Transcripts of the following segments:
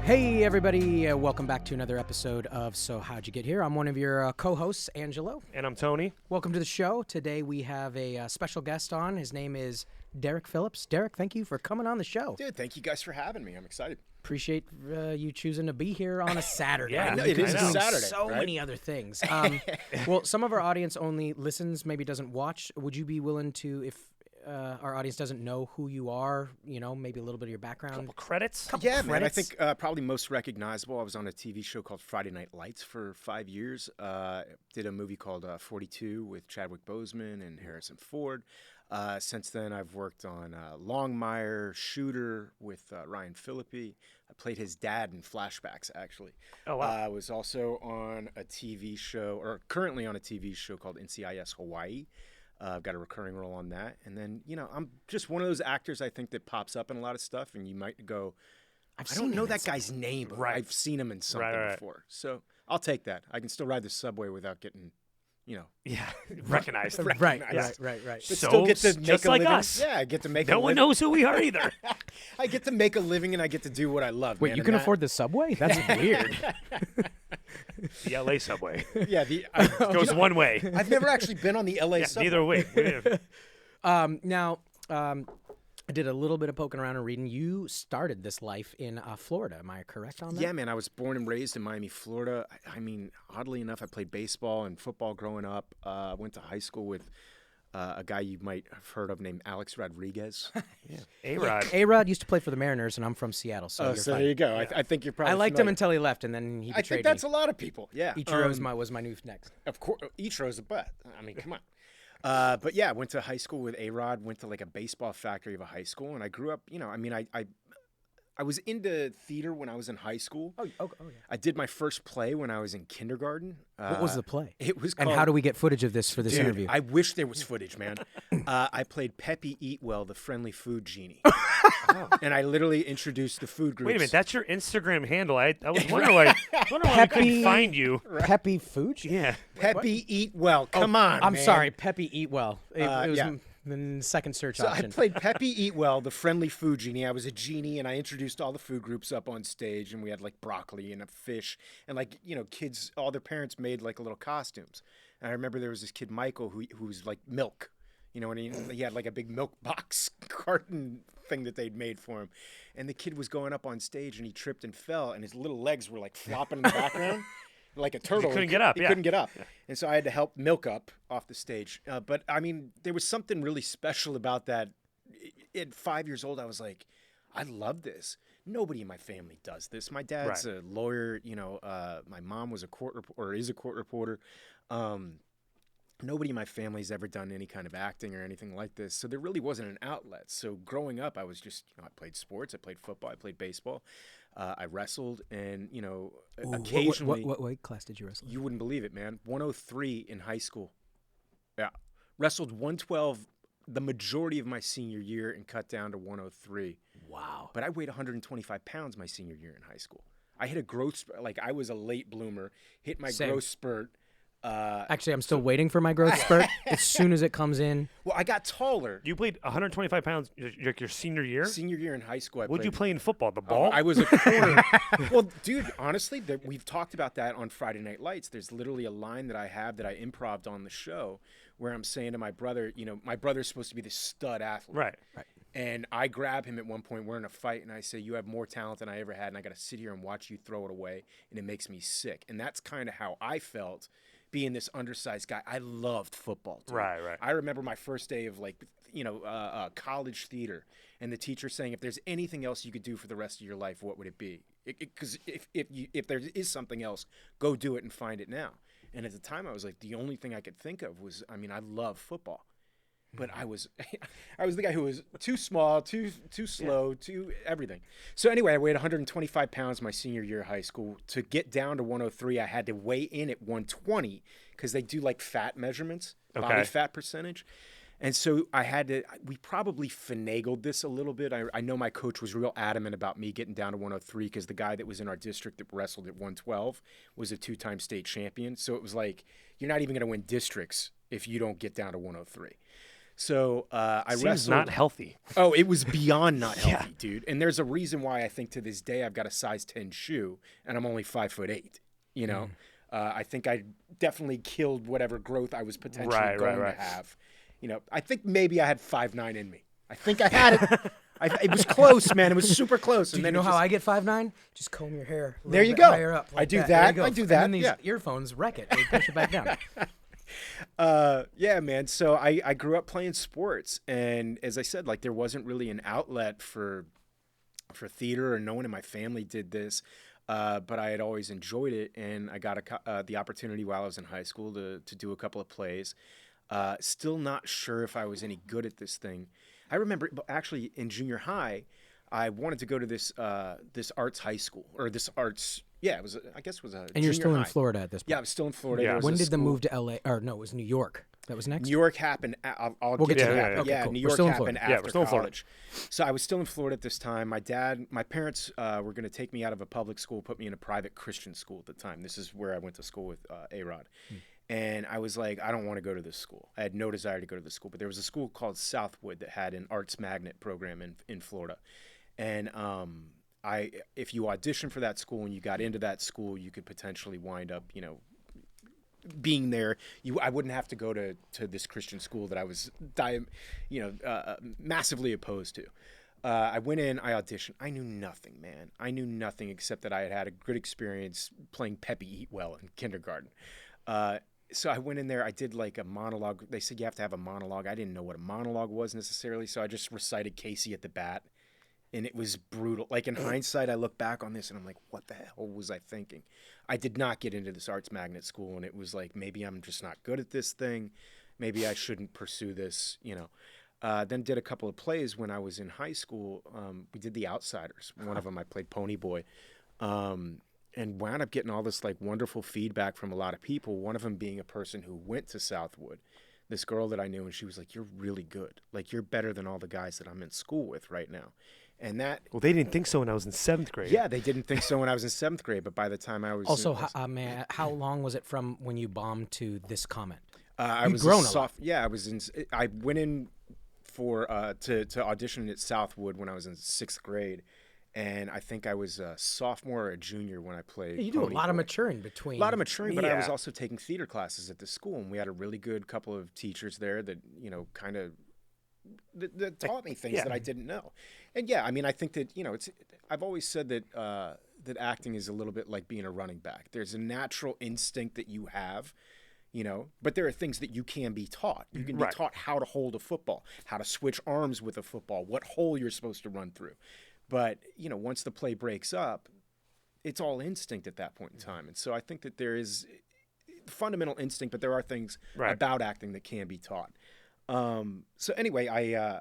Hey everybody, welcome back to another episode of So How'd You Get Here? I'm one of your co-hosts, Angelo. And I'm Tony. Welcome to the show. Today we have a special guest on. His name is Derek Phillips. Derek, thank you for coming on the show. Dude, thank you guys for having me. I'm excited. Appreciate you choosing to be here on a Saturday. Yeah, I know, it is a doing Saturday, so right? many other things. Well, some of our audience only listens, maybe doesn't watch. Would you be willing to, if our audience doesn't know who you are, maybe a little bit of your background? Couple credits. Yeah, man. I credits? think probably most recognizable, I was on a TV show called Friday Night Lights for 5 years. Did a movie called 42 with Chadwick Boseman and Harrison Ford. Since then, I've worked on Longmire, Shooter with Ryan Phillips. I played his dad in flashbacks, actually. Oh, wow. I was also on a TV show, or currently on a TV show called NCIS Hawaii. I've got a recurring role on that. And then, I'm just one of those actors, I think, that pops up in a lot of stuff. And you might go, I don't know that guy's name, but Right. I've seen him in something before. So I'll take that. I can still ride the subway without getting, Yeah, recognized. Right. but So, still get to make just a like living. us. Yeah, I get to make a No living. one knows who we are either. I get to make a living and I get to do what I love. Wait, man, you and can that- afford the subway? That's weird. The LA subway Yeah, goes one way. I've never actually been on the LA subway. Neither way. Now, I did a little bit of poking around and reading. You started this life in Florida. Am I correct on that? Yeah, man. I was born and raised in Miami, Florida. I mean, oddly enough, I played baseball and football growing up. Went to high school with a guy you might have heard of named Alex Rodriguez. A-Rod. A-Rod used to play for the Mariners, and I'm from Seattle, so you're So fine. there you go. I think you're probably I liked him familiar. until he left, and then he I betrayed think that's me. a lot of people. Yeah. Ichiro's was my new next. Of course, Ichiro's a butt. I mean, come on. But yeah, I went to high school with A-Rod, went to like a baseball factory of a high school, and I grew up, I was into theater when I was in high school. Oh, yeah. I did my first play when I was in kindergarten. What was the play? It was And called, how do we get footage of this for this Dude, interview? I wish there was footage, man. I played Peppy Eatwell, the friendly food genie. And I literally introduced the food groups. Wait a minute, that's your Instagram handle. I was wondering why we couldn't find you. Peppy Fuji? Yeah. Peppy Eatwell, come on, I'm man. sorry, Peppy Eatwell. It was yeah. the second search So option. I played Peppy Eatwell, the friendly food genie. I was a genie, and I introduced all the food groups up on stage, and we had like broccoli and a fish, and kids, all their parents made like little costumes. And I remember there was this kid Michael who's like milk, and he had like a big milk box carton thing that they'd made for him, and the kid was going up on stage, and he tripped and fell, and his little legs were like flopping in the background. Like a turtle. He couldn't get up, He yeah. couldn't get up. Yeah. And so I had to help Milk up off the stage. But, I mean, there was something really special about that. At 5 years old, I was like, I love this. Nobody in my family does this. My dad's a lawyer. My mom was is a court reporter. Nobody in my family's ever done any kind of acting or anything like this. So there really wasn't an outlet. So growing up, I was just, I played sports. I played football. I played baseball. I wrestled, and occasionally. What weight class did you wrestle? You wouldn't believe it, man. 103 in high school. Yeah, wrestled 112 the majority of my senior year and cut down to 103. Wow. But I weighed 125 pounds my senior year in high school. I hit a growth spurt. Like, I was a late bloomer. Hit my Same. growth spurt. Actually, I'm still waiting for my growth spurt. As soon as it comes in. Well, I got taller. You played 125 pounds your senior year? Senior year in high school, What'd you played. play in football? The ball? I was a corner. Well, dude, honestly, we've talked about that on Friday Night Lights. There's literally a line that I have that I improv'd on the show where I'm saying to my brother, my brother's supposed to be this stud athlete. Right. And I grab him at one point. We're in a fight, and I say, you have more talent than I ever had, and I got to sit here and watch you throw it away, and it makes me sick. And that's kind of how I felt being this undersized guy. I loved football, dude. Right. I remember my first day of college theater, and the teacher saying, if there's anything else you could do for the rest of your life, what would it be? Because if there is something else, go do it and find it now. And at the time, I was like, the only thing I could think of was, I love football. But I was the guy who was too small, too slow, too everything. So anyway, I weighed 125 pounds my senior year of high school. To get down to 103, I had to weigh in at 120 because they do like fat measurements, body fat percentage. And so we probably finagled this a little bit. I know my coach was real adamant about me getting down to 103 because the guy that was in our district that wrestled at 112 was a 2-time state champion. So it was like, you're not even going to win districts if you don't get down to 103. So I Seems wrestled. not healthy. Oh, it was beyond not healthy, dude. And there's a reason why I think to this day I've got a size 10 shoe, and I'm only 5'8". You know, I think I definitely killed whatever growth I was potentially going to have. You know, I think maybe I had 5'9" in me. I think I had it. It was close, man. It was super close. Do you know how I get 5'9"? Just comb your hair. There you bit go. Higher up, like I do that. that. There you I go. do that. And then these yeah. earphones wreck it. They push it back down. Yeah, man. So I grew up playing sports, and as I said, like there wasn't really an outlet for theater, or no one in my family did this. But I had always enjoyed it, and I got the opportunity while I was in high school to do a couple of plays. Still not sure if I was any good at this thing. I remember actually in junior high, I wanted to go to this arts high school, or this arts. Yeah, it was. I guess it was a. And you're still high. in Florida at this point. Yeah, I was still in Florida. Yeah. There was When a did the school- move to LA? Or no, it was New York. That was next. New York happened. I'll We'll get get to to that. that. Okay, Yeah, cool. New We're York still in happened Florida. after we're still in Florida. college. So I was still in Florida at this time. My parents were going to take me out of a public school, put me in a private Christian school at the time. This is where I went to school with A-Rod. And I was like, I don't want to go to this school. I had no desire to go to this school. But there was a school called Southwood that had an arts magnet program in Florida. And if you auditioned for that school and you got into that school, you could potentially wind up, being there. I wouldn't have to go to this Christian school that I was, massively opposed to. I went in, I auditioned. I knew nothing, man. I knew nothing except that I had had a good experience playing Peppy Eat Well in kindergarten. So I went in there, I did like a monologue. They said you have to have a monologue. I didn't know what a monologue was necessarily, so I just recited Casey at the Bat. And it was brutal. Like in hindsight, I look back on this and I'm like, what the hell was I thinking? I did not get into this arts magnet school, and it was like, maybe I'm just not good at this thing. Maybe I shouldn't pursue this, Then did a couple of plays when I was in high school. We did The Outsiders. One of them I played Pony Boy. And wound up getting all this like wonderful feedback from a lot of people. One of them being a person who went to Southwood, this girl that I knew, and she was like, "You're really good. Like you're better than all the guys that I'm in school with right now." And that. Well, they didn't think so when I was in 7th grade. Yeah, they didn't think so when I was in 7th grade, but by the time I was Also, how long was it from when you bombed to this comment? I was grown a a lot. Yeah, I was in. I went in for to audition at Southwood when I was in 6th grade. And I think I was a sophomore or a junior when I played. You do a Pony lot of Boy. maturing between. A lot of maturing, but I was Yeah. also taking theater classes at the school, and we had a really good couple of teachers there that kind of that taught me things that I didn't know. And yeah, I mean, I think that it's. I've always said that that acting is a little bit like being a running back. There's a natural instinct that you have. But there are things that you can be taught. You can be taught how to hold a football, how to switch arms with a football, what hole you're supposed to run through. But, once the play breaks up, it's all instinct at that point in time. And so I think that there is fundamental instinct, but there are things about acting that can be taught. So anyway, I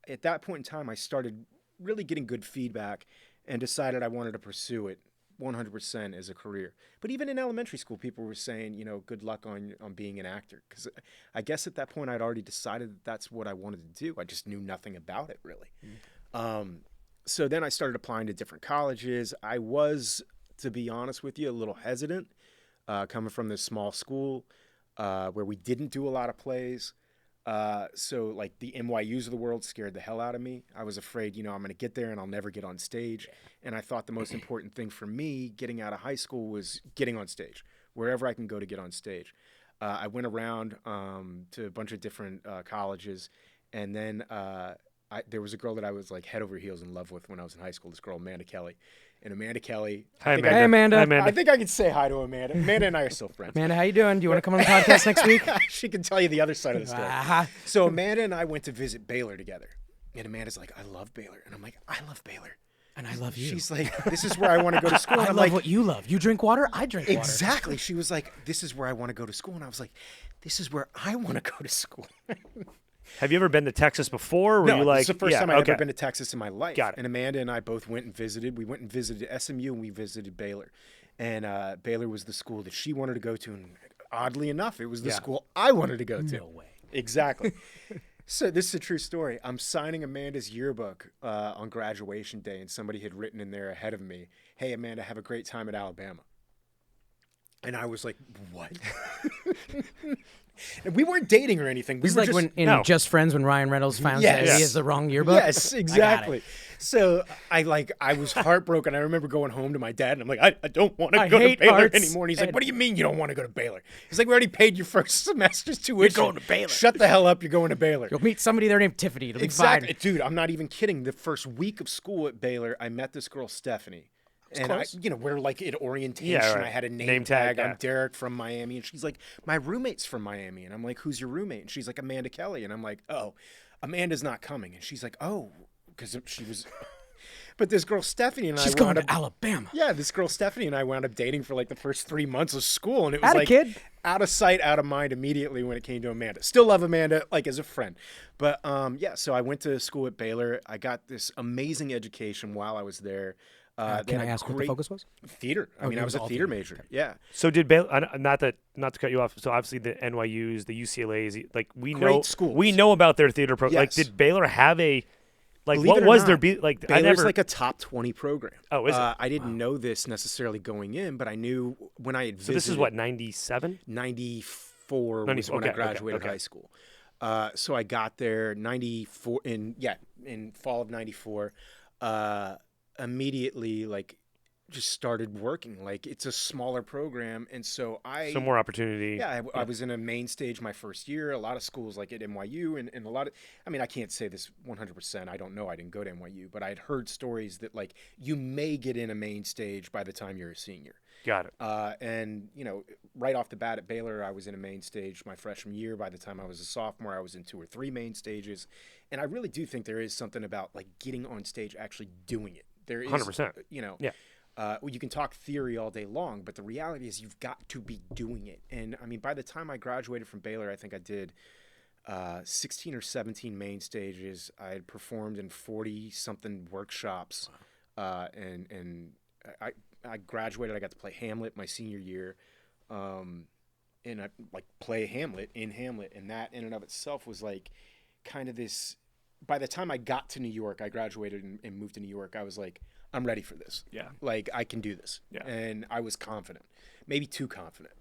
at that point in time, I started really getting good feedback and decided I wanted to pursue it 100% as a career. But even in elementary school, people were saying, good luck on being an actor. Because I guess at that point, I'd already decided that that's what I wanted to do. I just knew nothing about it, really. So then I started applying to different colleges. I was, to be honest with you, a little hesitant coming from this small school where we didn't do a lot of plays. So like the NYUs of the world scared the hell out of me. I was afraid, I'm going to get there and I'll never get on stage. And I thought the most important thing for me getting out of high school was getting on stage, wherever I can go to get on stage. I went around to a bunch of different colleges, and then there was a girl that I was like head over heels in love with when I was in high school, this girl, Amanda Kelly. And Amanda Kelly. Hi, Amanda. Hey, Amanda. Hi, Amanda. I think I could say hi to Amanda. Amanda and I are still friends. Amanda, how you doing? Do you want to come on the podcast next week? She can tell you the other side of the story. So Amanda and I went to visit Baylor together. And Amanda's like, I love Baylor. And I'm like, I love Baylor. And I love you. She's like, this is where I want to go to school. And I I'm love like, what you love. You drink water, I drink water. exactly. She was like, this is where I want to go to school. And I was like, this is where I want to go to school. Have you ever been to Texas before? Or were No, you like, it's the first time I'd okay. ever been to Texas in my life. Got it. And Amanda and I both went and visited. We went and visited SMU, and we visited Baylor. And Baylor was the school that she wanted to go to. And oddly enough, it was the school I wanted to go to. No way. Exactly. So this is a true story. I'm signing Amanda's yearbook on graduation day, and somebody had written in there ahead of me, hey, Amanda, have a great time at Alabama. And I was like, what? And we weren't dating or anything. We It's were like just, when in No. Just Friends when Ryan Reynolds finds out Yes. he has the wrong yearbook. Yes, exactly. So I was heartbroken. I remember going home to my dad and I'm like, I don't want to I go to hate Baylor arts anymore. And he's like, and- what do you mean you don't want to go to Baylor? He's like, we already paid your first semester's tuition. going to Baylor. Shut the hell up. You're going to Baylor. You'll meet somebody there named Tiffany. It'll be Exactly. fine. Dude, I'm not even kidding. The first week of school at Baylor, I met this girl, Stephanie. And close. we're like at orientation. Yeah, right. I had a Name tag, I'm yeah. Derek from Miami. And she's like, my roommate's from Miami. And I'm like, who's your roommate? And she's like, Amanda Kelly. And I'm like, oh, Amanda's not coming. And she's like, oh, because she was. But this girl, Stephanie, and She's I going wound up. to Alabama. Yeah, this girl, Stephanie, and I wound up dating for like the first 3 months of school. And it was Atta like kid. out of sight, out of mind immediately when it came to Amanda. Still love Amanda, like as a friend. But yeah, so I went to school at Baylor. I got this amazing education while I was there. They Can had I a ask what the great focus was? theater. I mean, it I was was a all theater theater. major. Yeah. So did Baylor? Not to cut you off. So obviously the NYU's, the UCLA's, like we Great know schools. we know about their theater program. Like, Yes. did Baylor have a like? Believe What it or was not, their like? I Baylor's never. like a top 20 program. Oh, is it? I didn't know this necessarily going in, but I knew when I had so visited. this is what 97. 94 was 94, when I okay, graduated okay. high school. So I got there 94 in fall of 94. Immediately just started working. Like it's a smaller program, and so Some more opportunity. yeah, I was in a main stage my first year. A lot of schools like at NYU and a lot of, I mean, I can't say this 100%. I don't know. I didn't go to NYU, but I had heard stories that like you may get in a main stage by the time you're a senior. Got it. And, right off the bat at Baylor, I was in a main stage my freshman year. By the time I was a sophomore, I was in 2 or 3 main stages. And I really do think there is something about like getting on stage, actually doing it. There is, 100%. Yeah. You can talk theory all day long, but the reality is you've got to be doing it. And I mean, by the time I graduated from Baylor, I think I did 16 or 17 main stages. I had performed in 40 something workshops. And I graduated. I got to play Hamlet my senior year. And I play Hamlet in Hamlet. And that in and of itself was like kind of this, by the time I got to New York, I graduated and moved to New York. I was like, I'm ready for this. Yeah. Like I can do this. Yeah. And I was confident, maybe too confident.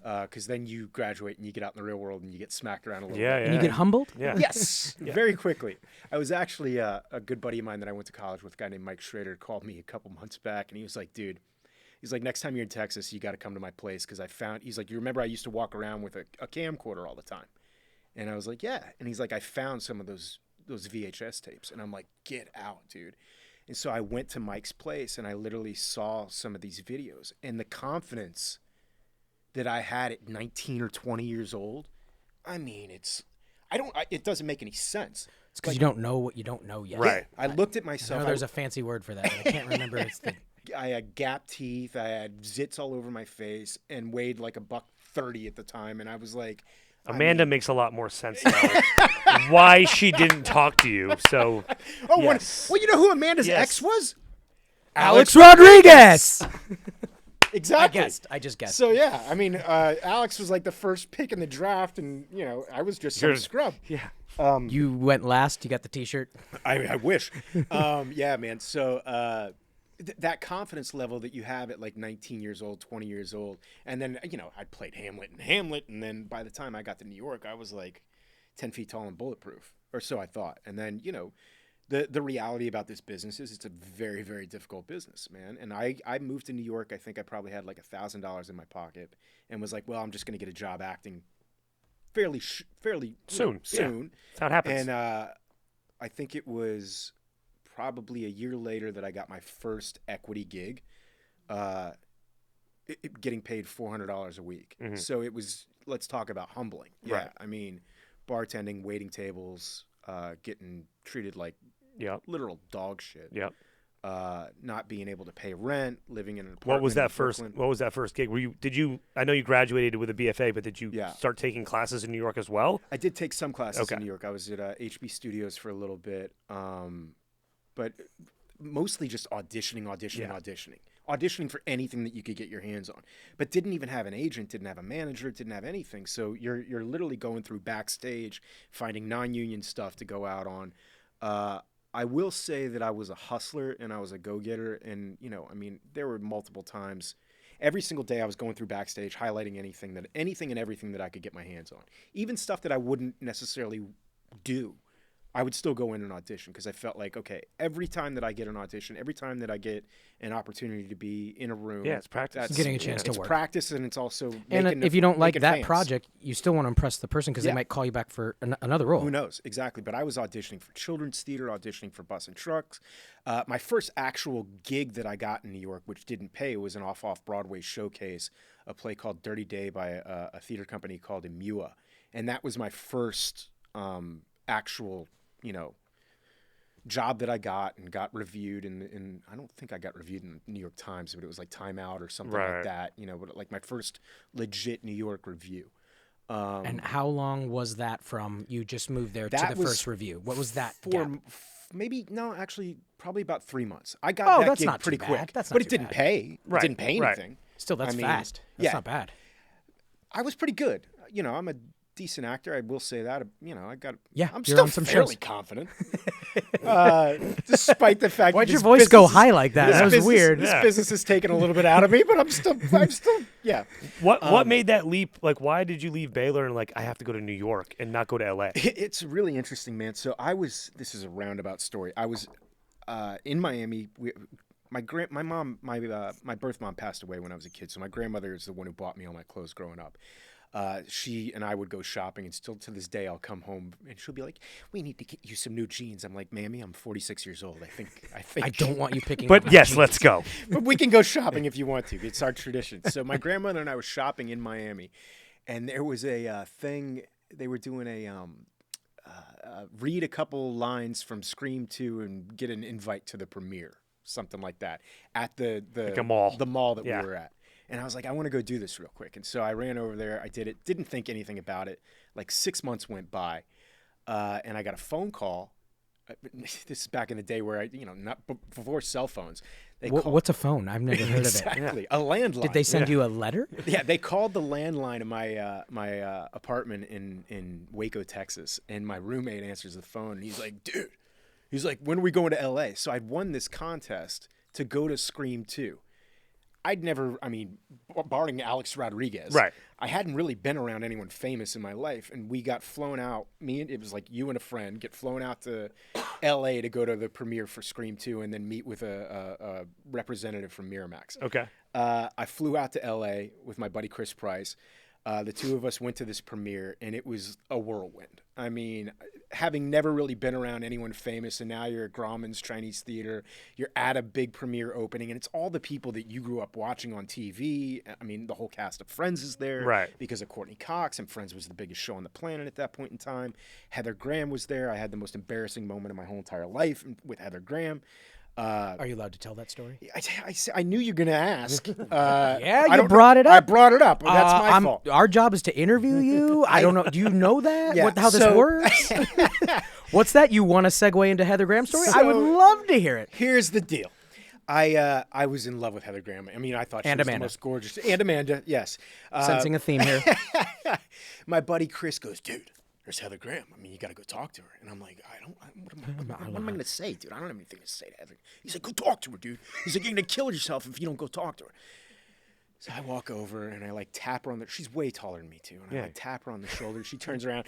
Because then you graduate and you get out in the real world and you get smacked around a little Yeah, bit. And you get humbled? Yeah. Yes, very quickly. I was actually a good buddy of mine that I went to college with, a guy named Mike Schrader, called me a couple months back, and he was like, dude, he's like, next time you're in Texas, you got to come to my place because he's like, you remember I used to walk around with a camcorder all the time? And I was like, yeah. And he's like, I found some of those VHS tapes. And I'm like, get out, dude. And so I went to Mike's place and I literally saw some of these videos, and the confidence that I had at 19 or 20 years old, I mean, it doesn't make any sense. It's because you don't know what you don't know yet. Right. I looked at I myself. know there's a fancy word for that, but I can't remember its thing. I had gap teeth. I had zits all over my face and weighed like $130 at the time. And I was like, Amanda makes a lot more sense now. Why she didn't talk to you? So. oh, Yes. well, you know who Amanda's Yes. ex was? Alex Rodriguez! Exactly. I just guessed. So yeah, I mean, Alex was like the first pick in the draft, and I was just some You're- scrub. Yeah. You went last. You got the T-shirt. I wish. Yeah, man. So that confidence level that you have at like 19 years old, 20 years old, and then I played Hamlet, and then by the time I got to New York, I was like 10 feet tall and bulletproof, or so I thought. And then the reality about this business is it's a very, very difficult business, man. And I moved to New York. I think I probably had like $1,000 in my pocket, and was like, well, I'm just gonna get a job acting fairly Soon. soon. That's how it happens. And I think it was probably a year later that I got my first equity gig, getting paid $400 a week. Mhm. So it was, let's talk about humbling. Yeah, Right. I mean, bartending, waiting tables, getting treated like Yep. literal dog shit. Yep. Not being able to pay rent, living in an apartment. What was in that first? Brooklyn. What was that first gig? I know you graduated with a BFA, but did you Yeah. start taking classes in New York as well? I did take some classes Okay. in New York. I was at HB Studios for a little bit, but mostly just auditioning for anything that you could get your hands on. But didn't even have an agent, didn't have a manager, didn't have anything. So you're literally going through backstage, finding non-union stuff to go out on. I will say that I was a hustler and I was a go-getter, and I mean, there were multiple times. every single day I was going through backstage, highlighting anything and everything that I could get my hands on, even stuff that I wouldn't necessarily do. I would still go in and audition because I felt like, okay, every time that I get an audition, every time that I get an opportunity to be in a room, it's practice. Getting a chance to it's work. practice, and it's also And if you don't like that fans. project, you still want to impress the person because they might call you back for another role. Who knows? Exactly. But I was auditioning for children's theater, auditioning for Bus and Trucks. My first actual gig that I got in New York, which didn't pay, was an off-Broadway showcase, a play called Dirty Day by a theater company called Imua. And that was my first actual, job that I got and got reviewed. And I don't think I got reviewed in the New York Times, but it was like Time Out or something like that, but like my first legit New York review. And how long was that from you just moved there to the first review? What was that gap? Probably about 3 months. I got that that's gig not pretty too quick, bad. That's not but it too didn't bad. pay. Right, It didn't pay right. anything. Still, that's fast. That's not bad. I was pretty good. I'm a decent actor. I will say that. I'm you're still on some fairly shows. confident, despite the fact. Why'd that your this voice go business high like that? That was business- weird. This business has taken a little bit out of me, but I'm still, yeah. What made that leap? Like, why did you leave Baylor and I have to go to New York and not go to LA? It's really interesting, man. So this is a roundabout story. I was in Miami. My birth mom passed away when I was a kid. So my grandmother is the one who bought me all my clothes growing up. She and I would go shopping, and still to this day, I'll come home and she'll be like, "We need to get you some new jeans." I'm like, "Mammy, I'm 46 years old. I think I don't want you picking. But up yes, jeans. let's go. But we can go shopping if you want to. It's our tradition." So my grandmother and I were shopping in Miami, and there was a thing. They were doing read a couple lines from Scream 2 and get an invite to the premiere, something like that, at the a mall. the mall that we were at. And I was like, I want to go do this real quick. And so I ran over there. I did it. Didn't think anything about it. Like 6 months went by, and I got a phone call. This is back in the day where not before cell phones. What's a phone? I've never heard of it. Exactly, a landline. Did they send you a letter? Yeah, they called the landline of my apartment in Waco, Texas, and my roommate answers the phone, and he's like, "Dude," he's like, "when are we going to LA?" So I'd won this contest to go to Scream 2. I'd never, barring Alex Rodriguez, Right. I hadn't really been around anyone famous in my life, and we got flown out. It was like you and a friend get flown out to L.A. to go to the premiere for Scream 2 and then meet with a representative from Miramax. Okay. I flew out to L.A. with my buddy Chris Price. The two of us went to this premiere, and it was a whirlwind. Having never really been around anyone famous, and now you're at Grauman's Chinese Theater, you're at a big premiere opening, and it's all the people that you grew up watching on TV. The whole cast of Friends is there, Right? Because of Courtney Cox, and Friends was the biggest show on the planet at that point in time. Heather Graham was there. I had the most embarrassing moment of my whole entire life with Heather Graham. Are you allowed to tell that story? I knew you were going to ask. You brought it up. I brought it up. That's my fault. Our job is to interview you. I don't know. Do you know that? Yeah, How this works? What's that? You want to segue into Heather Graham's story? I would love to hear it. Here's the deal. I was in love with Heather Graham. I thought she was the most gorgeous. And Amanda, yes. Sensing a theme here. My buddy Chris goes, "Dude, there's Heather Graham. You got to go talk to her." And I'm like, what am I going to say, dude? I don't have anything to say to Heather. He's like, "Go talk to her, dude." He's like, "You're going to kill yourself if you don't go talk to her." So I walk over and I tap her on the. She's way taller than me too, and I tap her on the shoulder. She turns around.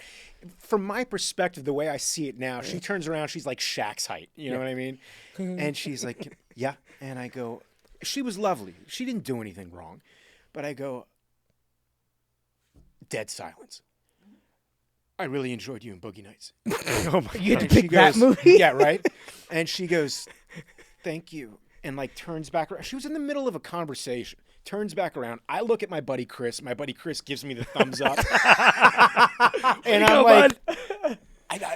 From my perspective, the way I see it now, she turns around. She's like Shaq's height. You know what I mean? And she's like, "Yeah." And I go, she was lovely. She didn't do anything wrong, but I go, dead silence. "I really enjoyed you in Boogie Nights." Oh my! You had to pick that movie? Yeah, right. And she goes, "Thank you," and turns back around. She was in the middle of a conversation. Turns back around. I look at my buddy Chris. My buddy Chris gives me the thumbs up, and I'm like,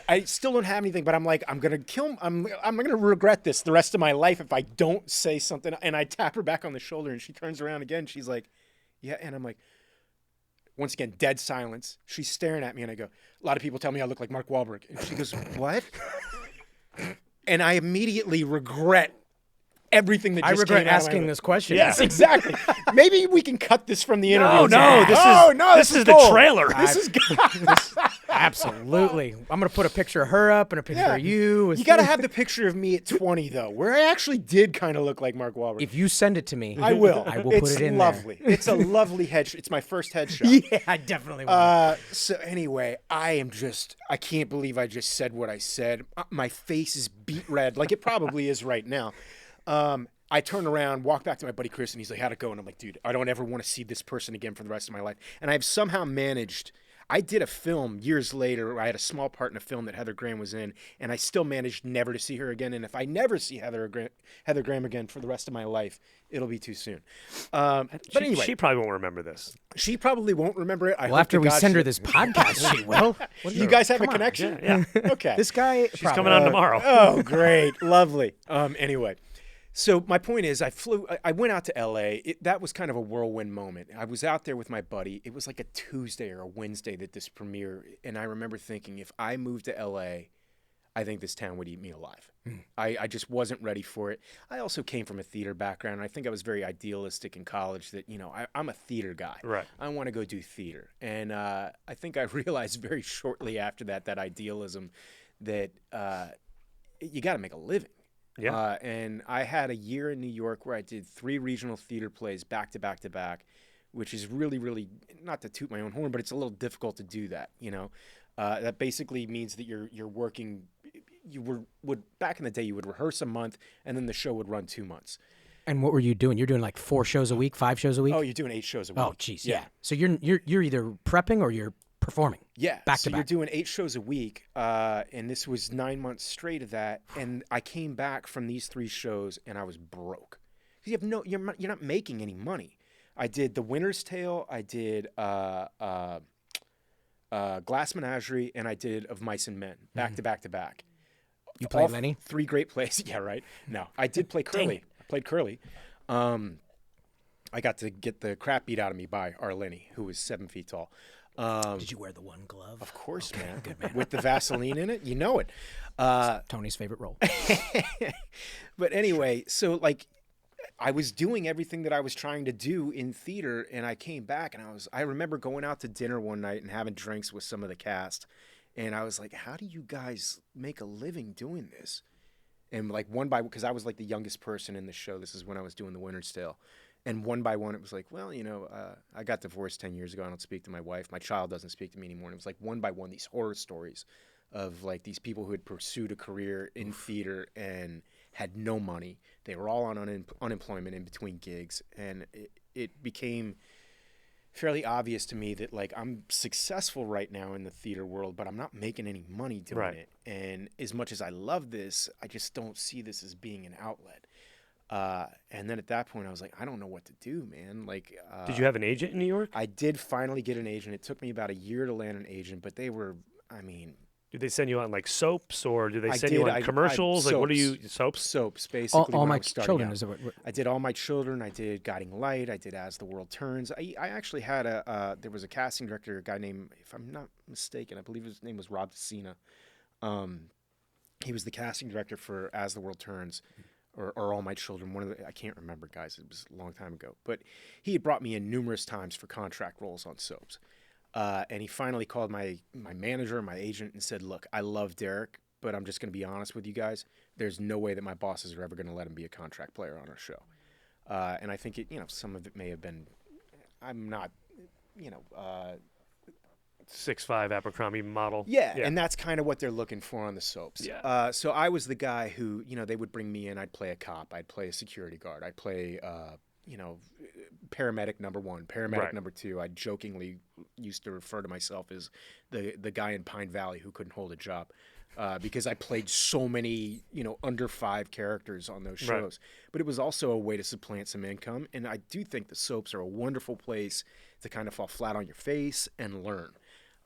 I still don't have anything, but I'm like, I'm gonna kill. I'm gonna regret this the rest of my life if I don't say something. And I tap her back on the shoulder, and she turns around again. She's like, "Yeah," and I'm like. Once again, dead silence. She's staring at me, and I go, "A lot of people tell me I look like Mark Wahlberg." And she goes, "What?" And I immediately regret everything that just I regret came out of my asking mouth. this question. Yes, exactly. Maybe we can cut this from the interview. No, this is the trailer. This is good. Absolutely. I'm gonna put a picture of her up and a picture of you. You got to have the picture of me at 20 though, where I actually did kind of look like Mark Wahlberg. If you send it to me, I will. I will It's put it in lovely. there. It's a lovely headshot. It's my first headshot. Yeah, I definitely will. So anyway, I can't believe I just said what I said. My face is beet red, like it probably is right now. I turn around, walk back to my buddy Chris, and he's like, how'd it go? And I'm like, dude, I don't ever want to see this person again for the rest of my life. And I've somehow managed, I did a film years later, I had a small part in a film that Heather Graham was in, and I still managed never to see her again. And if I never see Heather Graham again for the rest of my life, it'll be too soon. But anyway. She probably won't remember this. She probably won't remember it. Well, after we send her this podcast, she will. You guys have a connection? Yeah. Okay. This guy, She's coming on tomorrow. Oh, great. Lovely. Anyway. So my point is, I went out to LA. That was kind of a whirlwind moment. I was out there with my buddy. It was like a Tuesday or a Wednesday that this premiered. And I remember thinking, if I moved to LA, I think this town would eat me alive. I just wasn't ready for it. I also came from a theater background. And I think I was very idealistic in college that, I'm a theater guy. Right. I want to go do theater. And I think I realized very shortly after that idealism that you got to make a living. Yeah. And I had a year in New York where I did 3 regional theater plays back to back to back, which is really, really, not to toot my own horn, but it's a little difficult to do that. That basically means that you're working. Would back in the day you would rehearse a month and then the show would run 2 months. And what were you doing? You're doing like 4 shows a week, 5 shows a week? Oh, you're doing 8 shows a week. Oh, geez, yeah. So you're either prepping or you're performing. Yeah, back so to you're back. doing 8 shows a week, and this was 9 months straight of that. And I came back from these 3 shows, and I was broke. You're not making any money. I did The Winter's Tale, I did Glass Menagerie, and I did Of Mice and Men, back to back to back. You played Lenny? 3 great plays. Yeah, right. No, I did play Curly. I played Curly. I got to get the crap beat out of me by our Lenny, who was 7 feet tall. Did you wear the one glove? Of course, man. Good man. With the Vaseline in it, you know it. Tony's favorite role. But anyway, so like I was doing everything that I was trying to do in theater, and I came back and I remember going out to dinner one night and having drinks with some of the cast, and I was like, how do you guys make a living doing this? And like because I was like the youngest person in the show. This is when I was doing The Winter's Tale. And one by one, it was like, well, I got divorced 10 years ago. I don't speak to my wife. My child doesn't speak to me anymore. And it was like one by one, these horror stories of like these people who had pursued a career in theater and had no money. They were all on unemployment in between gigs. And it became fairly obvious to me that like I'm successful right now in the theater world, but I'm not making any money doing it. And as much as I love this, I just don't see this as being an outlet. And then at that point, I was like, I don't know what to do, man. Like, Did you have an agent in New York? I did finally get an agent. It took me about a year to land an agent, but they were, Did they send you on like soaps, or did they send you on commercials? Like, what are you soaps? Soaps, basically. All when I My was starting Children out. is what? I did All My Children. I did Guiding Light. I did As the World Turns. I actually had there was a casting director, a guy named, if I'm not mistaken, I believe his name was Rob DeCina. He was the casting director for As the World Turns. Or All My Children, I can't remember, guys. It was a long time ago. But he had brought me in numerous times for contract roles on soaps. And he finally called my manager, my agent, and said, look, I love Derek, but I'm just going to be honest with you guys. There's no way that my bosses are ever going to let him be a contract player on our show. And I think some of it may have been, I'm not, 6'5" Abercrombie model. Yeah, and that's kind of what they're looking for on the soaps. Yeah. So I was the guy who, they would bring me in. I'd play a cop. I'd play a security guard. I'd play, paramedic number 1, paramedic number 2. I jokingly used to refer to myself as the guy in Pine Valley who couldn't hold a job because I played so many, under 5 characters on those shows. Right. But it was also a way to supplant some income. And I do think the soaps are a wonderful place to kind of fall flat on your face and learn.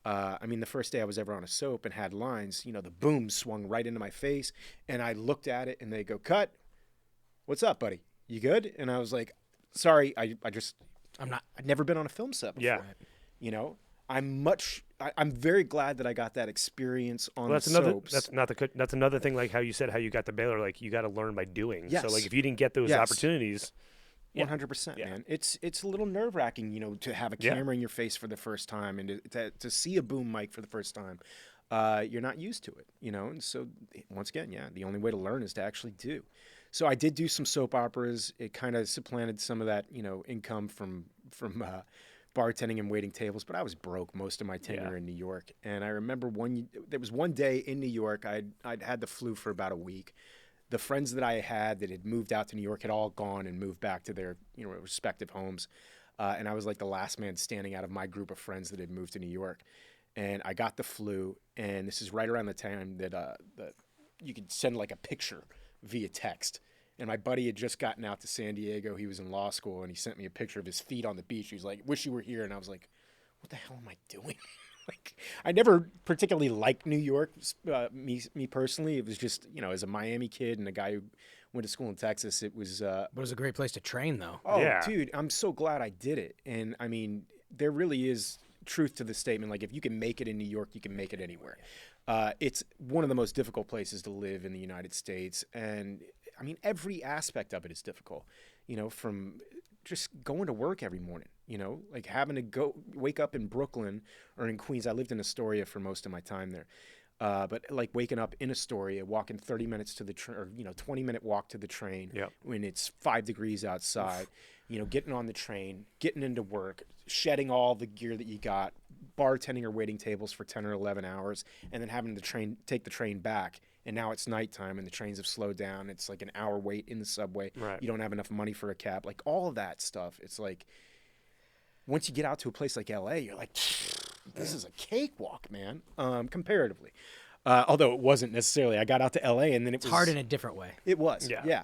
The first day I was ever on a soap and had lines, the boom swung right into my face. And I looked at it and they go, cut. What's up, buddy? You good? And I was like, sorry, I'd never been on a film set before. Yeah. I'm very glad that I got that experience on the soaps. soaps. That's another thing, like how you said how you got to Baylor, like you got to learn by doing. Yes. So like if you didn't get those opportunities, 100%, man. It's a little nerve wracking, you know, to have a Yeah. camera in your face for the first time and to see a boom mic for the first time. You're not used to it, you know, and so once again, the only way to learn is to actually do. So I did do some soap operas. It kind of supplanted some of that, you know, income from bartending and waiting tables, but I was broke most of my tenure in New York. And I remember there was one day in New York, I'd had the flu for about a week. The friends that I had that had moved out to New York had all gone and moved back to their, you know, respective homes. And I was like the last man standing out of my group of friends that had moved to New York. And I got the flu, and this is right around the time that you could send like a picture via text. And my buddy had just gotten out to San Diego. He was in law school, and he sent me a picture of his feet on the beach. He was like, "Wish you were here." And I was like, "What the hell am I doing?" Like, I never particularly liked New York, me personally. It was just, you know, as a Miami kid and a guy who went to school in Texas, it was. But it was a great place to train, though. Oh, Yeah. dude, I'm so glad I did it. And I mean, there really is truth to the statement. Like, if you can make it in New York, you can make it anywhere. It's one of the most difficult places to live in the United States. And I mean, every aspect of it is difficult, you know, from just going to work every morning, you know, like having to wake up in Brooklyn or in Queens. I lived in Astoria for most of my time there. But like waking up in Astoria, walking 30 minutes to the train, or, you know, 20-minute walk to the train when it's 5 degrees outside, you know, getting on the train, getting into work, shedding all the gear that you got, bartending or waiting tables for 10 or 11 hours, and then having to take the train back. And now it's nighttime and the trains have slowed down. It's like an hour wait in the subway. Right. You don't have enough money for a cab. Like all of that stuff. It's like, once you get out to a place like LA, you're like, this is a cakewalk, man, comparatively. Although it wasn't necessarily. I got out to LA and then it was Hard in a different way. It was, Yeah. yeah.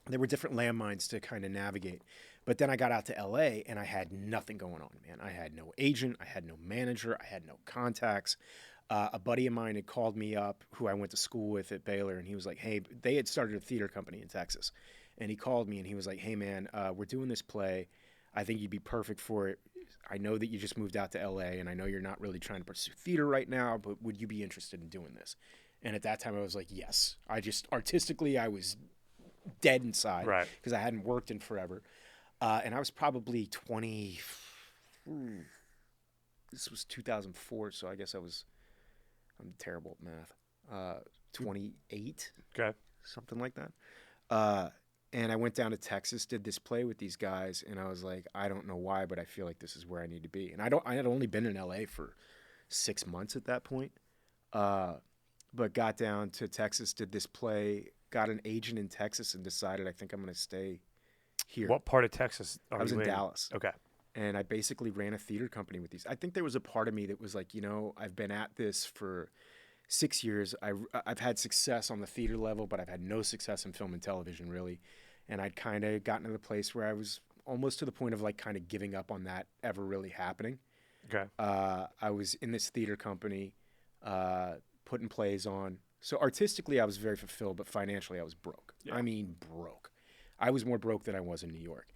There were different landmines to kind of navigate. But then I got out to LA and I had nothing going on, man. I had no agent. I had no manager. I had no contacts. A buddy of mine had called me up who I went to school with at Baylor, and he was like, hey, they had started a theater company in Texas. And he called me and he was like, hey, man, we're doing this play. I think you'd be perfect for it. I know that you just moved out to LA, and I know you're not really trying to pursue theater right now, but would you be interested in doing this? And at that time I was like, yes. Artistically, I was dead inside because I hadn't worked in forever. And I was probably 20. This was 2004, so I guess I'm terrible at math. 28, something like that. And I went down to Texas, did this play with these guys, and I was like, I don't know why, but I feel like this is where I need to be. And I had only been in LA for 6 months at that point, but got down to Texas, did this play, got an agent in Texas, and decided I think I'm going to stay here. What part of Texas are you in? I was in Dallas. Okay. And I basically ran a theater company with these. I think there was a part of me that was like, you know, I've been at this for 6 years. I've had success on the theater level, but I've had no success in film and television, really. And I'd kind of gotten to the place where I was almost to the point of like kind of giving up on that ever really happening. Okay. I was in this theater company, putting plays on. So artistically, I was very fulfilled, but financially, I was broke. Yeah. I mean, broke. I was more broke than I was in New York.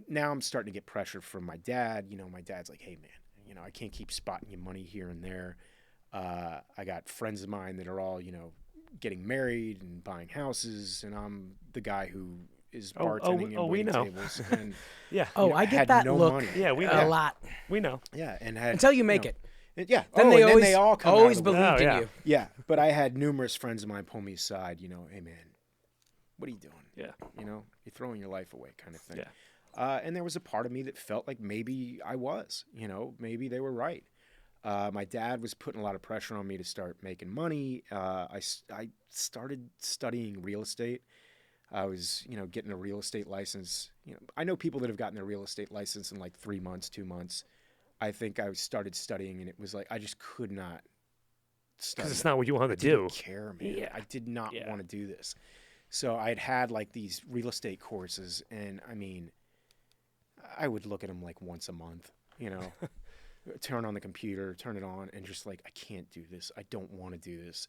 Now I'm starting to get pressure from my dad. You know, my dad's like, hey, man, you know, I can't keep spotting you money here and there. I got friends of mine that are all, you know, getting married and buying houses, and I'm the guy who is bartending and waiting tables. And, yeah. Oh, you know, I get that no look money. Yeah, we know. a lot. We know. Yeah, and had, Until you make know, it. Yeah. Then they all come always out of the believed in yeah. you. Yeah, but I had numerous friends of mine pull me aside, you know, hey, man, what are you doing? Yeah. You know, you're throwing your life away kind of thing. Yeah. And there was a part of me that felt like maybe I was, you know, maybe they were right. My dad was putting a lot of pressure on me to start making money. I started studying real estate. I was, you know, getting a real estate license. You know, I know people that have gotten their real estate license in like 3 months, 2 months. I think I started studying, and it was like I just could not study. Because it's not what you want to do. I didn't care, man. Yeah. I did not want to do this. So I'd had like these real estate courses, and I mean, I would look at them like once a month, you know, turn on the computer, turn it on, and just like, I can't do this. I don't want to do this.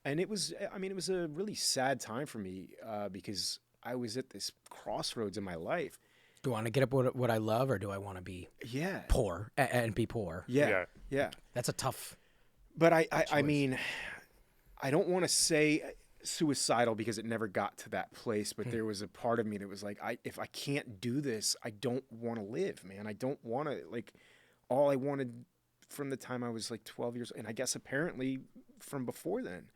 And it was, I mean, it was a really sad time for me because I was at this crossroads in my life. Do I want to get up what I love, or do I want to be poor and be poor? Yeah. That's a tough. But I mean, I don't want to say. suicidal because it never got to that place, but there was a part of me that was like, if I can't do this, I don't want to live, man. I don't want to, like, all I wanted from the time I was like 12 years, and I guess apparently from before then,